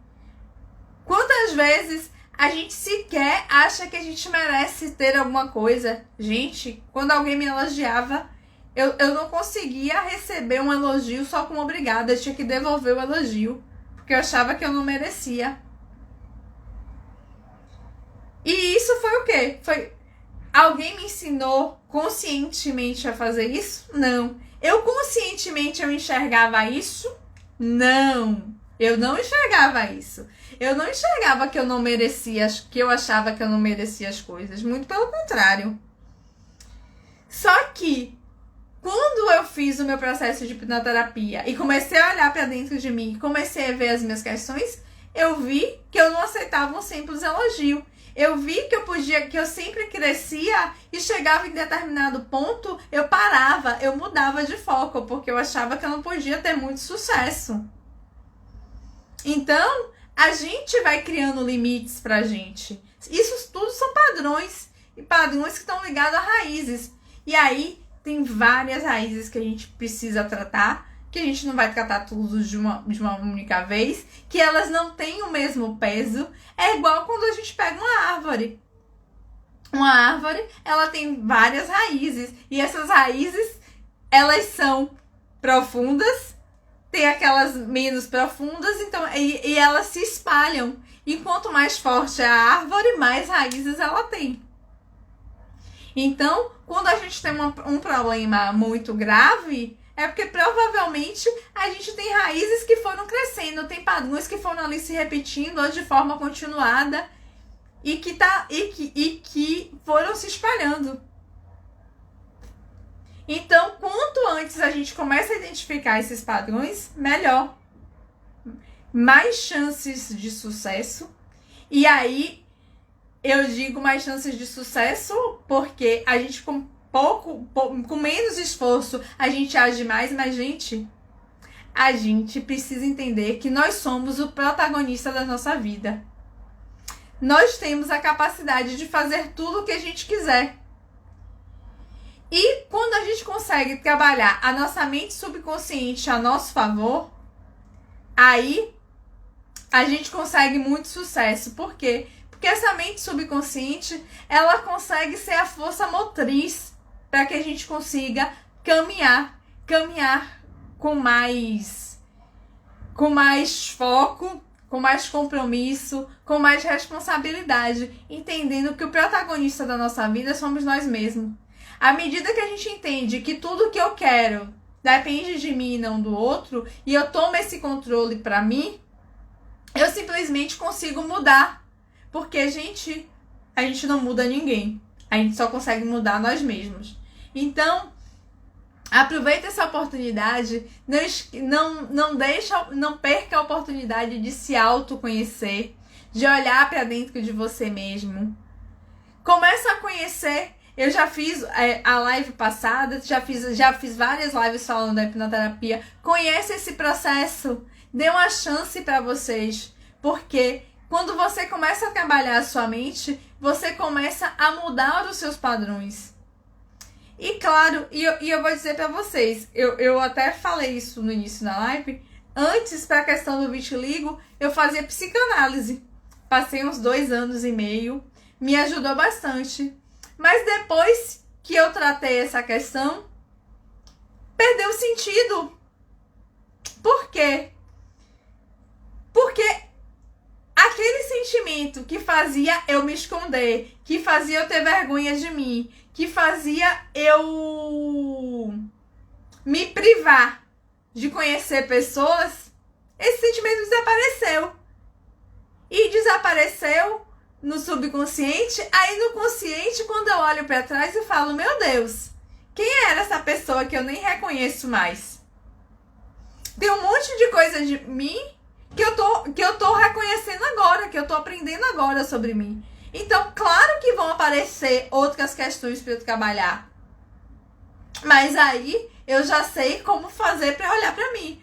Quantas vezes a gente sequer acha que a gente merece ter alguma coisa? Gente, quando alguém me elogiava, eu não conseguia receber um elogio só com obrigada, eu tinha que devolver o elogio, porque eu achava que eu não merecia. E isso foi o quê? Foi Alguém me ensinou conscientemente a fazer isso? Não. Eu conscientemente eu enxergava isso? Não. Eu não enxergava isso. Eu não enxergava que eu não merecia, que eu achava que eu não merecia as coisas. Muito pelo contrário. Só que, quando eu fiz o meu processo de hipnoterapia e comecei a olhar para dentro de mim, comecei a ver as minhas questões, eu vi que eu não aceitava um simples elogio. Eu vi que eu sempre crescia e chegava em determinado ponto, eu parava, eu mudava de foco, porque eu achava que eu não podia ter muito sucesso. Então, a gente vai criando limites pra gente. Isso tudo são padrões, e padrões que estão ligados a raízes. E aí, tem várias raízes que a gente precisa tratar, que a gente não vai tratar tudo de uma única vez, que elas não têm o mesmo peso. É igual quando a gente pega uma árvore. Uma árvore, ela tem várias raízes, e essas raízes, elas são profundas, tem aquelas menos profundas, então, e elas se espalham. E quanto mais forte é a árvore, mais raízes ela tem. Então, quando a gente tem um problema muito grave, é porque provavelmente a gente tem raízes que foram crescendo, tem padrões que foram ali se repetindo ou de forma continuada e que foram se espalhando. Então, quanto antes a gente começa a identificar esses padrões, melhor. Mais chances de sucesso. E aí, eu digo mais chances de sucesso porque a gente com menos esforço, a gente age mais, mas, gente, a gente precisa entender que nós somos o protagonista da nossa vida. Nós temos a capacidade de fazer tudo o que a gente quiser. E quando a gente consegue trabalhar a nossa mente subconsciente a nosso favor, aí a gente consegue muito sucesso. Por quê? Porque essa mente subconsciente, ela consegue ser a força motriz para que a gente consiga caminhar com mais foco, com mais compromisso, com mais responsabilidade, entendendo que o protagonista da nossa vida somos nós mesmos. À medida que a gente entende que tudo que eu quero depende de mim e não do outro, e eu tomo esse controle para mim, eu simplesmente consigo mudar. Porque, a gente não muda ninguém. A gente só consegue mudar nós mesmos. Então, aproveita essa oportunidade. Não perca a oportunidade de se autoconhecer, de olhar para dentro de você mesmo. Começa a conhecer. Eu já fiz a live passada, já fiz várias lives falando da hipnoterapia. Conhece esse processo. Dê uma chance para vocês. Porque quando você começa a trabalhar a sua mente, você começa a mudar os seus padrões. E claro, eu vou dizer para vocês, eu até falei isso no início da live, antes, para a questão do vitiligo, eu fazia psicanálise. Passei uns 2 anos e meio, me ajudou bastante. Mas depois que eu tratei essa questão, perdeu sentido. Por quê? Porque aquele sentimento que fazia eu me esconder, que fazia eu ter vergonha de mim, que fazia eu me privar de conhecer pessoas, esse sentimento desapareceu. E desapareceu no subconsciente, aí no consciente, quando eu olho para trás e falo, meu Deus, quem era essa pessoa que eu nem reconheço mais? Tem um monte de coisa de mim que eu tô reconhecendo agora, que eu tô aprendendo agora sobre mim. Então, claro que vão aparecer outras questões para eu trabalhar. Mas aí, eu já sei como fazer para olhar para mim.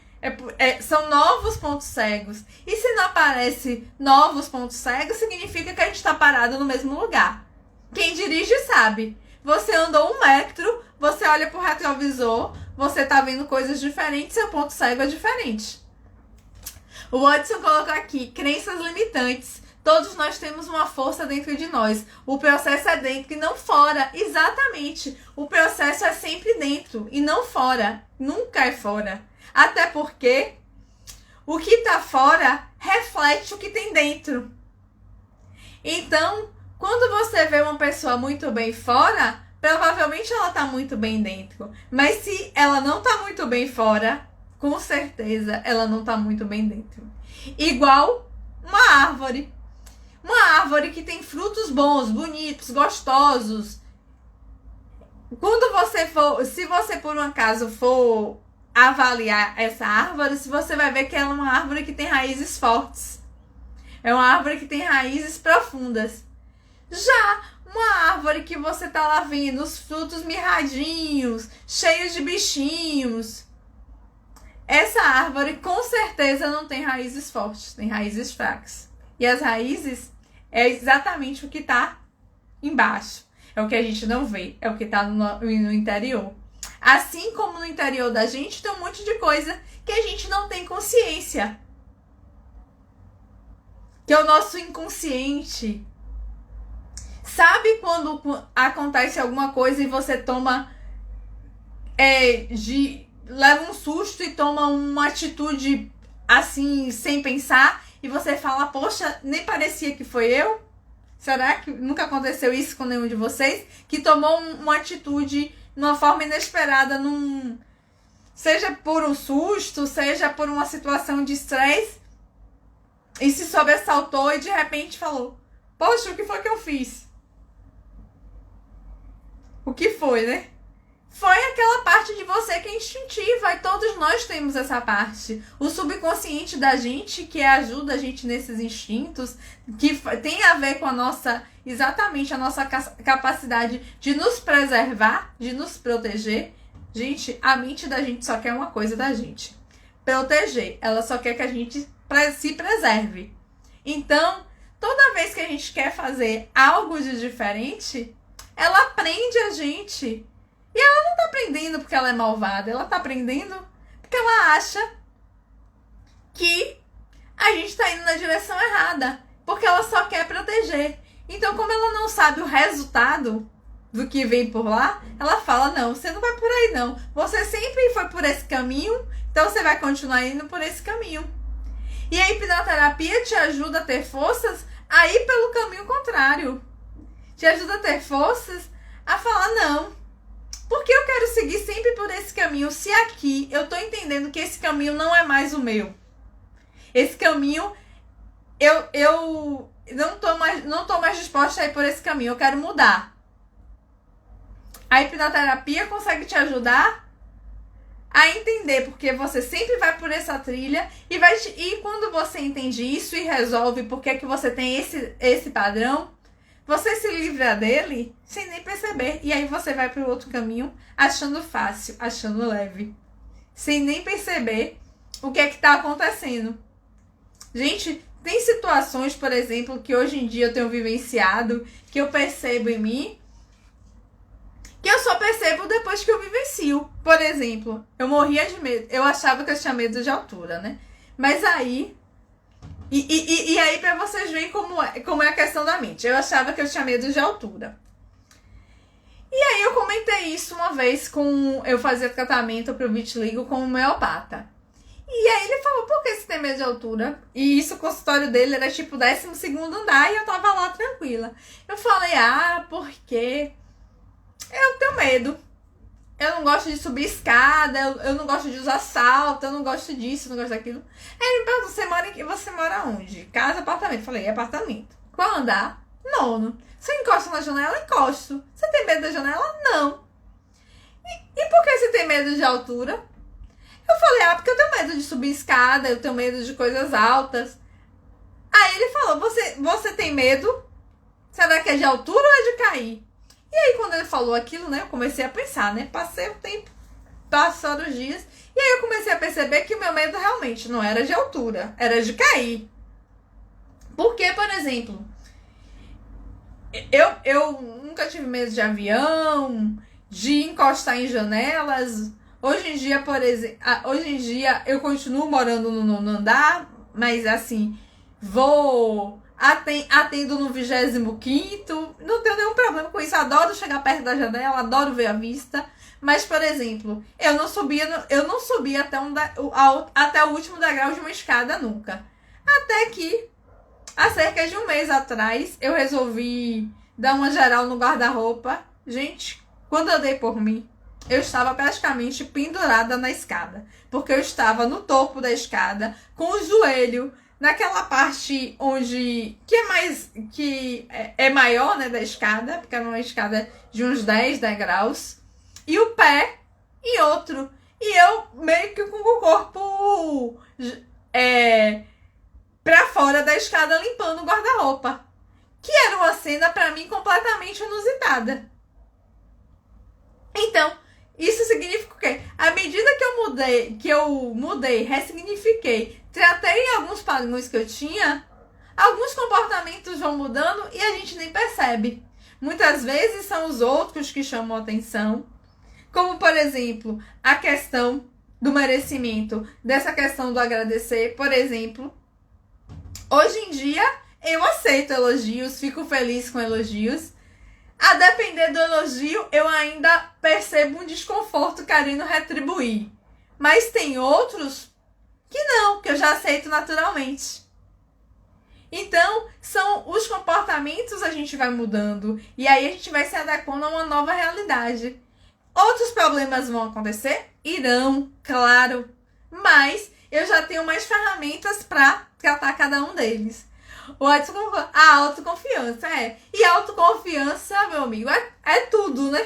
São novos pontos cegos. E se não aparece novos pontos cegos, significa que a gente está parado no mesmo lugar. Quem dirige sabe. Você andou 1 metro, você olha pro retrovisor, você tá vendo coisas diferentes, seu ponto cego é diferente. O Watson colocou aqui, crenças limitantes. Todos nós temos uma força dentro de nós. O processo é dentro e não fora. Exatamente. O processo é sempre dentro e não fora. Nunca é fora. Até porque o que tá fora reflete o que tem dentro. Então, Quando você vê uma pessoa muito bem fora, provavelmente ela tá muito bem dentro. Mas se ela não tá muito bem fora, com certeza ela não tá muito bem dentro. Igual uma árvore. Uma árvore que tem frutos bons, bonitos, gostosos. Quando você for, se você por um acaso for avaliar essa árvore, você vai ver que ela é uma árvore que tem raízes fortes. É uma árvore que tem raízes profundas. Já uma árvore que você tá lá vendo os frutos mirradinhos, cheios de bichinhos, essa árvore com certeza não tem raízes fortes, tem raízes fracas. E as raízes é exatamente o que tá embaixo. É o que a gente não vê, é o que tá no interior. Assim como no interior da gente tem um monte de coisa que a gente não tem consciência. Que é o nosso inconsciente. Sabe quando acontece alguma coisa e você toma leva um susto e toma uma atitude assim, sem pensar, e você fala, poxa, nem parecia que foi eu? Será que nunca aconteceu isso com nenhum de vocês? Que tomou uma atitude de uma forma inesperada, seja por um susto, seja por uma situação de estresse, e se sobressaltou e de repente falou, poxa, o que foi que eu fiz? O que foi, né? Foi aquela parte de você que é instintiva, e todos nós temos essa parte. O subconsciente da gente, que ajuda a gente nesses instintos, que tem a ver com exatamente a nossa capacidade de nos preservar, de nos proteger. Gente, a mente da gente só quer uma coisa da gente: proteger. Ela só quer que a gente se preserve. Então, toda vez que a gente quer fazer algo de diferente, ela prende a gente. E ela não tá aprendendo porque ela é malvada. Ela tá aprendendo porque ela acha que a gente tá indo na direção errada. Porque ela só quer proteger. Então, como ela não sabe o resultado do que vem por lá, ela fala, não, você não vai por aí não. Você sempre foi por esse caminho, então você vai continuar indo por esse caminho. E a hipnoterapia te ajuda a ter forças a ir pelo caminho contrário. Te ajuda a ter forças a falar, não, porque eu quero seguir sempre por esse caminho, se aqui eu tô entendendo que esse caminho não é mais o meu. Esse caminho, eu não tô mais disposta a ir por esse caminho, eu quero mudar. A hipnoterapia consegue te ajudar a entender, porque você sempre vai por essa trilha e quando você entende isso e resolve porque que você tem esse padrão, você se livra dele sem nem perceber. E aí você vai para o outro caminho achando fácil, achando leve. Sem nem perceber o que é que está acontecendo. Gente, tem situações, por exemplo, que hoje em dia eu tenho vivenciado, que eu percebo em mim, que eu só percebo depois que eu vivencio. Por exemplo, eu morria de medo. Eu achava que eu tinha medo de altura, né? Mas aí... E aí, pra vocês verem como é a questão da mente. Eu achava que eu tinha medo de altura. E aí eu comentei isso uma vez eu fazia tratamento pro vitiligo com um homeopata. E aí ele falou, por que você tem medo de altura? E isso, o consultório dele era tipo 12º andar e eu tava lá tranquila. Eu falei, porque eu tenho medo. Eu não gosto de subir escada, eu não gosto de usar salto, eu não gosto disso, eu não gosto daquilo. Aí ele me perguntou, você mora onde? Casa, apartamento? Eu falei, apartamento. Qual andar? 9º. Você encosta na janela? Encosto. Você tem medo da janela? Não. E por que você tem medo de altura? Eu falei, porque eu tenho medo de subir escada, eu tenho medo de coisas altas. Aí ele falou, você tem medo? Será que é de altura ou é de cair? E aí, quando ele falou aquilo, né, eu comecei a pensar, né? Passei o tempo, passaram os dias, e aí eu comecei a perceber que o meu medo realmente não era de altura, era de cair. Porque, por exemplo, eu nunca tive medo de avião, de encostar em janelas. Hoje em dia, eu continuo morando no 9º andar, mas assim, atendo no 25º, não tenho nenhum problema com isso, adoro chegar perto da janela, adoro ver a vista, mas, por exemplo, eu não subia até o último degrau de uma escada nunca, até que Há cerca de um mês atrás, eu resolvi dar uma geral no guarda-roupa. Gente, quando eu dei por mim, eu estava praticamente pendurada na escada. Porque eu estava no topo da escada, com o joelho naquela parte onde é maior, né, da escada, porque é uma escada de uns 10 degraus, e o pé em outro. E eu meio que com o corpo pra fora da escada limpando o guarda-roupa. Que era uma cena pra mim completamente inusitada. Então, isso significa o quê? À medida que eu mudei, ressignifiquei, tratei alguns padrões que eu tinha, alguns comportamentos vão mudando e a gente nem percebe. Muitas vezes são os outros que chamam a atenção, como, por exemplo, a questão do merecimento, dessa questão do agradecer, por exemplo. Hoje em dia, eu aceito elogios, fico feliz com elogios. A depender do elogio, eu ainda percebo um desconforto querendo retribuir. Mas tem outros que não, que eu já aceito naturalmente. Então, são os comportamentos a gente vai mudando. E aí a gente vai se adequando a uma nova realidade. Outros problemas vão acontecer? Irão, claro. Mas eu já tenho mais ferramentas para tratar cada um deles. A autoconfiança, E a autoconfiança, meu amigo, é tudo, né?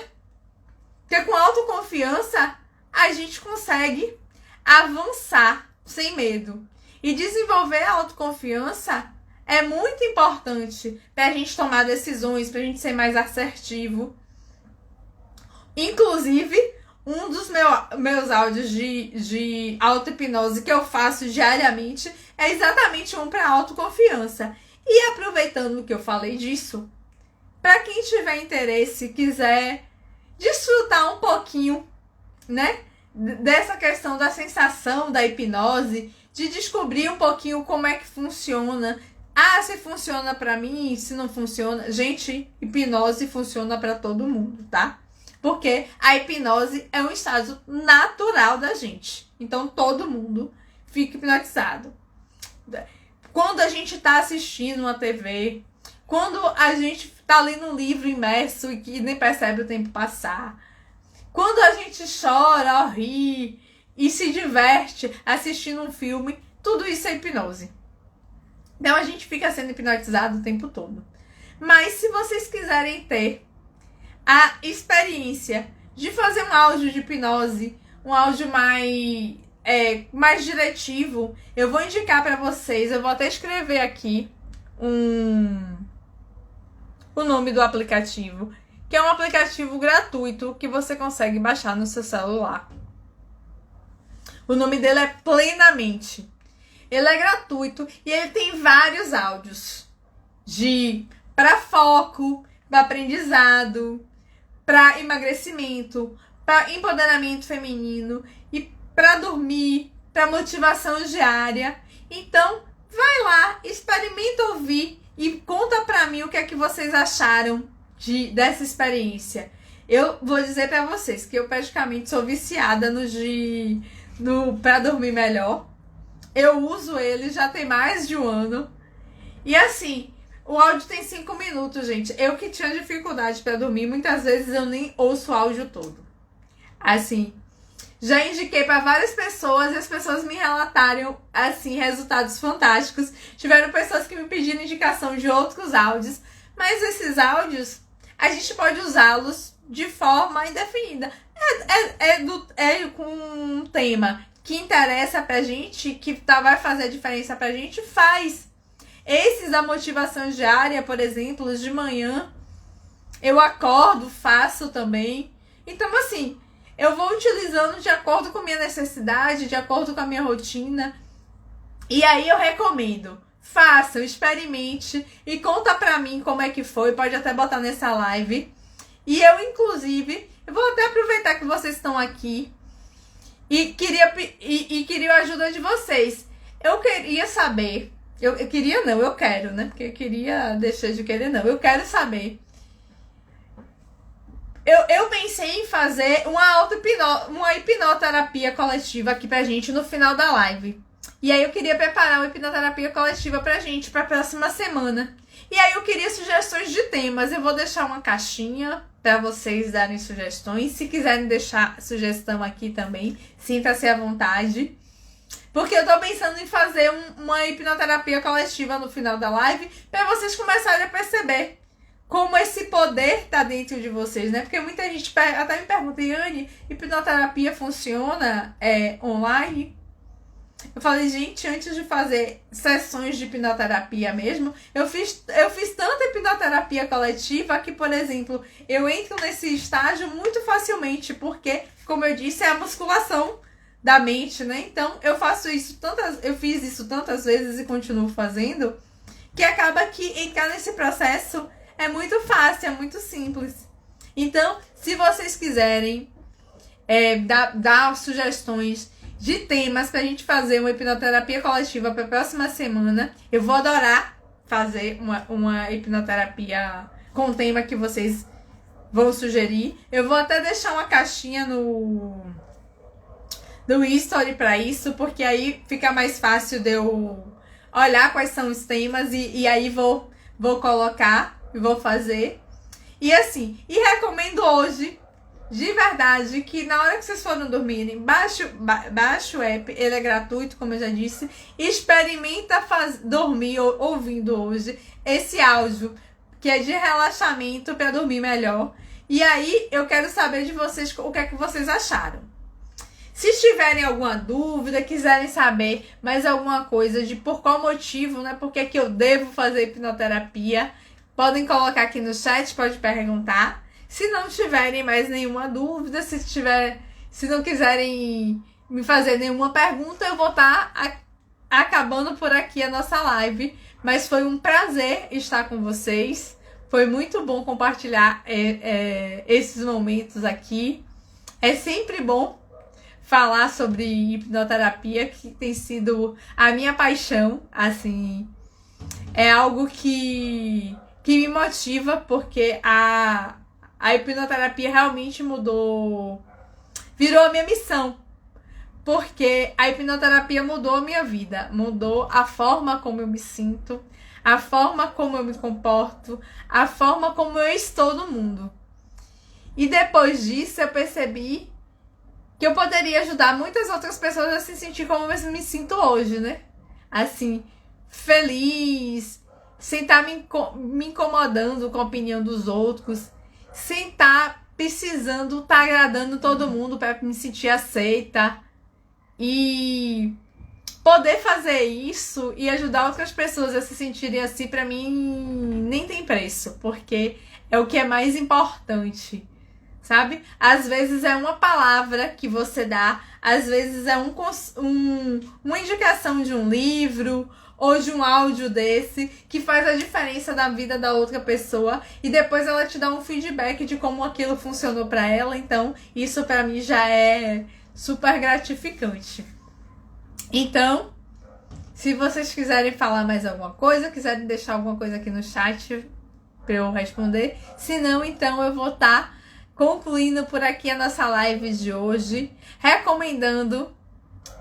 Porque com autoconfiança, a gente consegue avançar sem medo. E desenvolver a autoconfiança é muito importante pra gente tomar decisões, pra gente ser mais assertivo. Inclusive, um dos meus áudios de auto-hipnose que eu faço diariamente é exatamente um para autoconfiança. E aproveitando que eu falei disso, para quem tiver interesse, quiser desfrutar um pouquinho, né, dessa questão da sensação da hipnose, de descobrir um pouquinho como é que funciona. Se funciona para mim, se não funciona. Gente, hipnose funciona para todo mundo, tá? Porque a hipnose é um estado natural da gente. Então, todo mundo fica hipnotizado. Quando a gente tá assistindo uma TV, quando a gente tá lendo um livro imerso e que nem percebe o tempo passar, quando a gente chora, ri e se diverte assistindo um filme, tudo isso é hipnose. Então, a gente fica sendo hipnotizado o tempo todo. Mas, se vocês quiserem ter a experiência de fazer um áudio de hipnose, um áudio mais diretivo, eu vou indicar para vocês, eu vou até escrever aqui o nome do aplicativo, que é um aplicativo gratuito que você consegue baixar no seu celular. O nome dele é Plenamente. Ele é gratuito e ele tem vários áudios para foco, para aprendizado, para emagrecimento, para empoderamento feminino e para dormir, para motivação diária. Então, vai lá, experimenta ouvir e conta para mim o que é que vocês acharam dessa experiência. Eu vou dizer para vocês que eu praticamente sou viciada no para dormir melhor. Eu uso ele já tem mais de um ano. E assim, o áudio tem 5 minutos, gente. Eu que tinha dificuldade para dormir, muitas vezes eu nem ouço o áudio todo. Assim, já indiquei para várias pessoas e as pessoas me relataram, assim, resultados fantásticos. Tiveram pessoas que me pediram indicação de outros áudios. Mas esses áudios, a gente pode usá-los de forma indefinida. É com um tema que interessa pra gente, que vai fazer a diferença pra gente, faz. Esses da motivação diária, por exemplo, os de manhã, eu acordo, faço também. Então, assim, eu vou utilizando de acordo com a minha necessidade, de acordo com a minha rotina. E aí eu recomendo, faça, experimente e conta pra mim como é que foi. Pode até botar nessa live. E eu, inclusive, eu vou até aproveitar que vocês estão aqui e queria a ajuda de vocês. Eu queria saber, eu quero, né? Porque eu queria deixar de querer, não. Eu quero saber. Eu pensei em fazer uma hipnoterapia coletiva aqui pra gente no final da live. E aí eu queria preparar uma hipnoterapia coletiva pra gente pra próxima semana. E aí eu queria sugestões de temas. Eu vou deixar uma caixinha pra vocês darem sugestões. Se quiserem deixar sugestão aqui também, sinta-se à vontade. Porque eu tô pensando em fazer uma hipnoterapia coletiva no final da live pra vocês começarem a perceber como esse poder tá dentro de vocês, né? Porque muita gente até me pergunta, Yane, hipnoterapia funciona online? Eu falei, gente, antes de fazer sessões de hipnoterapia mesmo, eu fiz tanta hipnoterapia coletiva que, por exemplo, eu entro nesse estágio muito facilmente, porque, como eu disse, é a musculação da mente, né? Então, eu fiz isso tantas vezes e continuo fazendo, que acaba que entrar nesse processo é muito fácil, é muito simples. Então, se vocês quiserem dar sugestões de temas pra gente fazer uma hipnoterapia coletiva pra próxima semana, eu vou adorar fazer uma hipnoterapia com o tema que vocês vão sugerir. Eu vou até deixar uma caixinha no History pra isso, porque aí fica mais fácil de eu olhar quais são os temas e aí vou colocar e vou fazer. E assim, recomendo hoje, de verdade, que na hora que vocês forem dormirem, baixe o app, ele é gratuito, como eu já disse, experimenta dormir ouvindo hoje esse áudio, que é de relaxamento para dormir melhor. E aí, eu quero saber de vocês o que é que vocês acharam. Se tiverem alguma dúvida, quiserem saber mais alguma coisa de por qual motivo, né, por que eu devo fazer hipnoterapia, podem colocar aqui no chat, pode perguntar. Se não tiverem mais nenhuma dúvida, se não quiserem me fazer nenhuma pergunta, eu vou estar acabando por aqui a nossa live. Mas foi um prazer estar com vocês. Foi muito bom compartilhar esses momentos aqui. É sempre bom falar sobre hipnoterapia, que tem sido a minha paixão. Assim, é algo que me motiva, porque a hipnoterapia realmente virou a minha missão, porque a hipnoterapia mudou a minha vida, mudou a forma como eu me sinto, a forma como eu me comporto, a forma como eu estou no mundo. E depois disso eu percebi que eu poderia ajudar muitas outras pessoas a se sentir como eu me sinto hoje, né? Assim, feliz, sem estar me incomodando com a opinião dos outros, sem estar precisando estar agradando todo mundo para me sentir aceita. E poder fazer isso e ajudar outras pessoas a se sentirem assim, para mim, nem tem preço, porque é o que é mais importante, sabe? Às vezes é uma palavra que você dá, às vezes é uma indicação de um livro ou de um áudio desse, que faz a diferença na vida da outra pessoa, e depois ela te dá um feedback de como aquilo funcionou para ela. Então, isso para mim já é super gratificante. Então, se vocês quiserem falar mais alguma coisa, quiserem deixar alguma coisa aqui no chat para eu responder, se não, então eu vou estar concluindo por aqui a nossa live de hoje, recomendando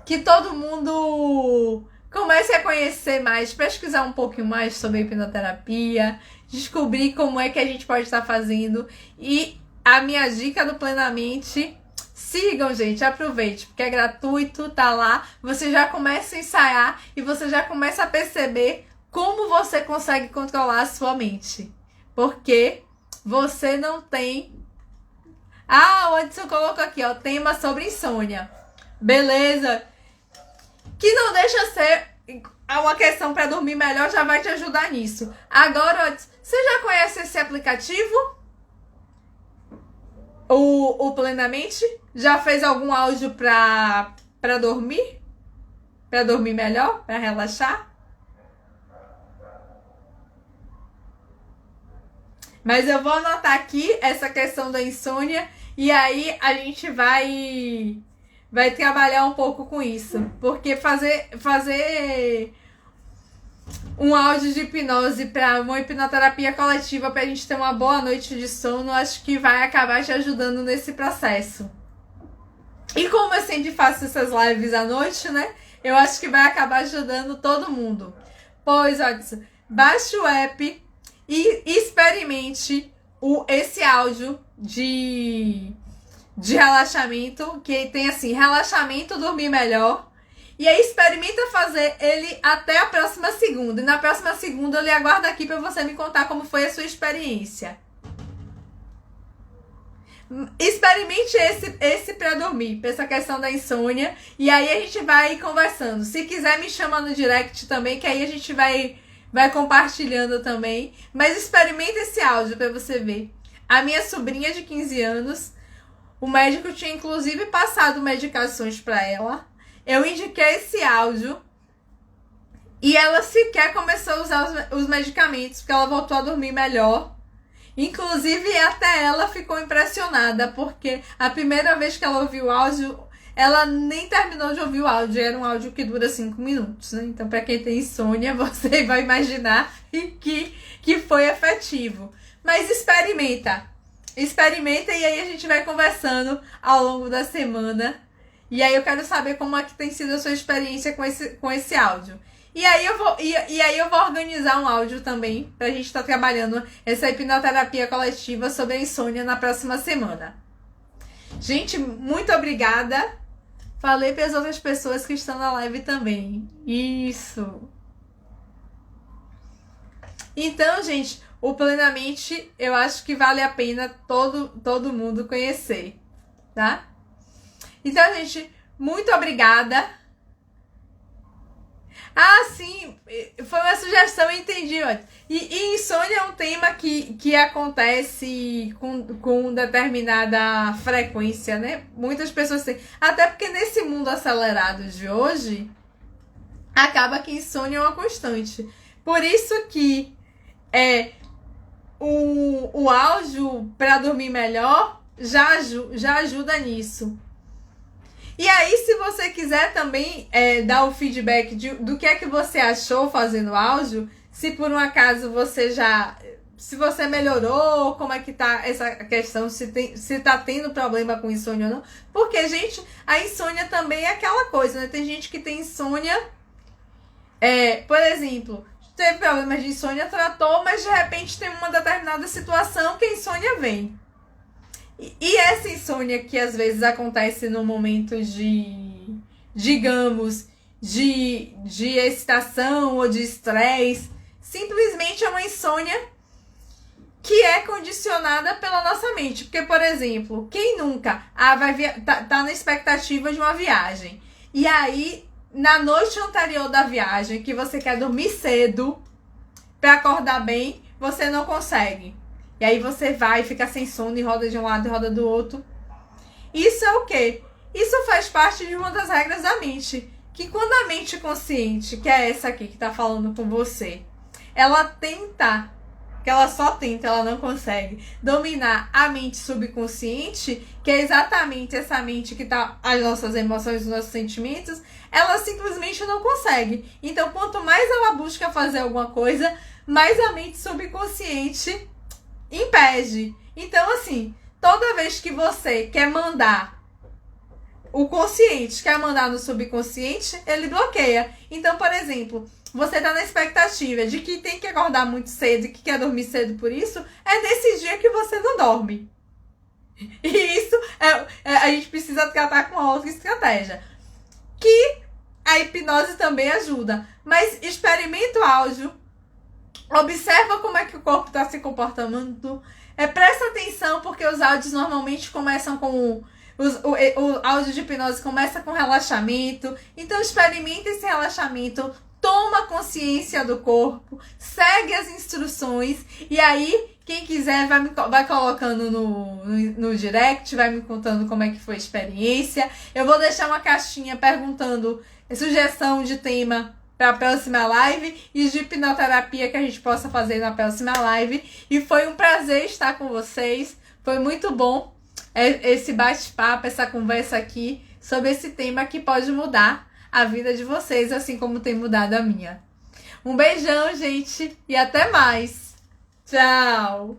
que todo mundo comece a conhecer mais, pesquisar um pouquinho mais sobre hipnoterapia, descobrir como é que a gente pode estar fazendo. E a minha dica do Plenamente, sigam, gente, aproveite, porque é gratuito, tá lá, você já começa a ensaiar e você já começa a perceber como você consegue controlar a sua mente. Porque você não tem... Ah, o Edson colocou aqui, ó, tema sobre insônia. Beleza. Que não deixa ser uma questão para dormir melhor, já vai te ajudar nisso. Agora, você já conhece esse aplicativo? O Plenamente? Já fez algum áudio para dormir? Para dormir melhor? Para relaxar? Mas eu vou anotar aqui essa questão da insônia e aí a gente vai trabalhar um pouco com isso. Porque fazer um áudio de hipnose para uma hipnoterapia coletiva pra gente ter uma boa noite de sono, acho que vai acabar te ajudando nesse processo. E como eu sempre faço essas lives à noite, né? eu acho que vai acabar ajudando todo mundo. Pois, olha, baixe o app e experimente esse áudio de relaxamento, que tem assim, relaxamento, dormir melhor. E aí experimenta fazer ele até a próxima segunda. E na próxima segunda eu lhe aguardo aqui para você me contar como foi a sua experiência. Experimente esse para dormir, para essa questão da insônia. E aí a gente vai conversando. Se quiser, me chama no direct também, que aí a gente vai compartilhando também. Mas experimenta esse áudio para você ver. A minha sobrinha de 15 anos, o médico tinha inclusive passado medicações para ela. Eu indiquei esse áudio e ela sequer começou a usar os medicamentos, porque ela voltou a dormir melhor. Inclusive, até ela ficou impressionada, porque a primeira vez que ela ouviu o áudio, ela nem terminou de ouvir o áudio. Era um áudio que dura 5 minutos, né? Então, para quem tem insônia, você vai imaginar que foi efetivo. Mas experimenta e aí a gente vai conversando ao longo da semana. E aí eu quero saber como é que tem sido a sua experiência com esse áudio. E aí eu vou organizar um áudio também pra gente estar trabalhando essa hipnoterapia coletiva sobre a insônia na próxima semana. Gente, muito obrigada. Falei para as outras pessoas que estão na live também. Isso. Então, gente, o Plenamente eu acho que vale a pena todo mundo conhecer, tá? Então, gente, muito obrigada. Ah, sim, foi uma sugestão, eu entendi. Ó. E insônia é um tema que acontece com determinada frequência, né? Muitas pessoas têm. Até porque nesse mundo acelerado de hoje, acaba que insônia é uma constante. Por isso que o áudio para dormir melhor já ajuda nisso. E aí, se você quiser também dar o feedback do que é que você achou fazendo áudio, se por um acaso se você melhorou, como é que tá essa questão, se tá tendo problema com insônia ou não. Porque, gente, a insônia também é aquela coisa, né? Tem gente que tem insônia, por exemplo, teve problemas de insônia, tratou, mas de repente tem uma determinada situação que a insônia vem. E essa insônia que às vezes acontece no momento digamos, de excitação ou de estresse, simplesmente é uma insônia que é condicionada pela nossa mente. Porque, por exemplo, quem nunca tá na expectativa de uma viagem, e aí, na noite anterior da viagem, que você quer dormir cedo para acordar bem, você não consegue. E aí você vai, fica sem sono e roda de um lado e roda do outro. Isso é o quê? Isso faz parte de uma das regras da mente. Que quando a mente consciente, que é essa aqui que tá falando com você, ela tenta, que ela só tenta, ela não consegue, dominar a mente subconsciente, que é exatamente essa mente que tá as nossas emoções, os nossos sentimentos, ela simplesmente não consegue. Então, quanto mais ela busca fazer alguma coisa, mais a mente subconsciente impede. Então, assim, toda vez que você quer mandar o consciente, quer mandar no subconsciente, ele bloqueia. Então, por exemplo, você tá na expectativa de que tem que acordar muito cedo e que quer dormir cedo por isso, é nesse dia que você não dorme. E isso a gente precisa tratar com uma outra estratégia. Que a hipnose também ajuda. Mas experimenta o áudio. Observa como é que o corpo está se comportando. Presta atenção, porque os áudios normalmente começam com... O áudio de hipnose começa com relaxamento. Então, experimenta esse relaxamento. Toma consciência do corpo. Segue as instruções. E aí, quem quiser, vai colocando no direct. Vai me contando como é que foi a experiência. Eu vou deixar uma caixinha perguntando sugestão de tema para a próxima live e de hipnoterapia que a gente possa fazer na próxima live. E foi um prazer estar com vocês. Foi muito bom esse bate-papo, essa conversa aqui sobre esse tema que pode mudar a vida de vocês, assim como tem mudado a minha. Um beijão, gente, e até mais. Tchau!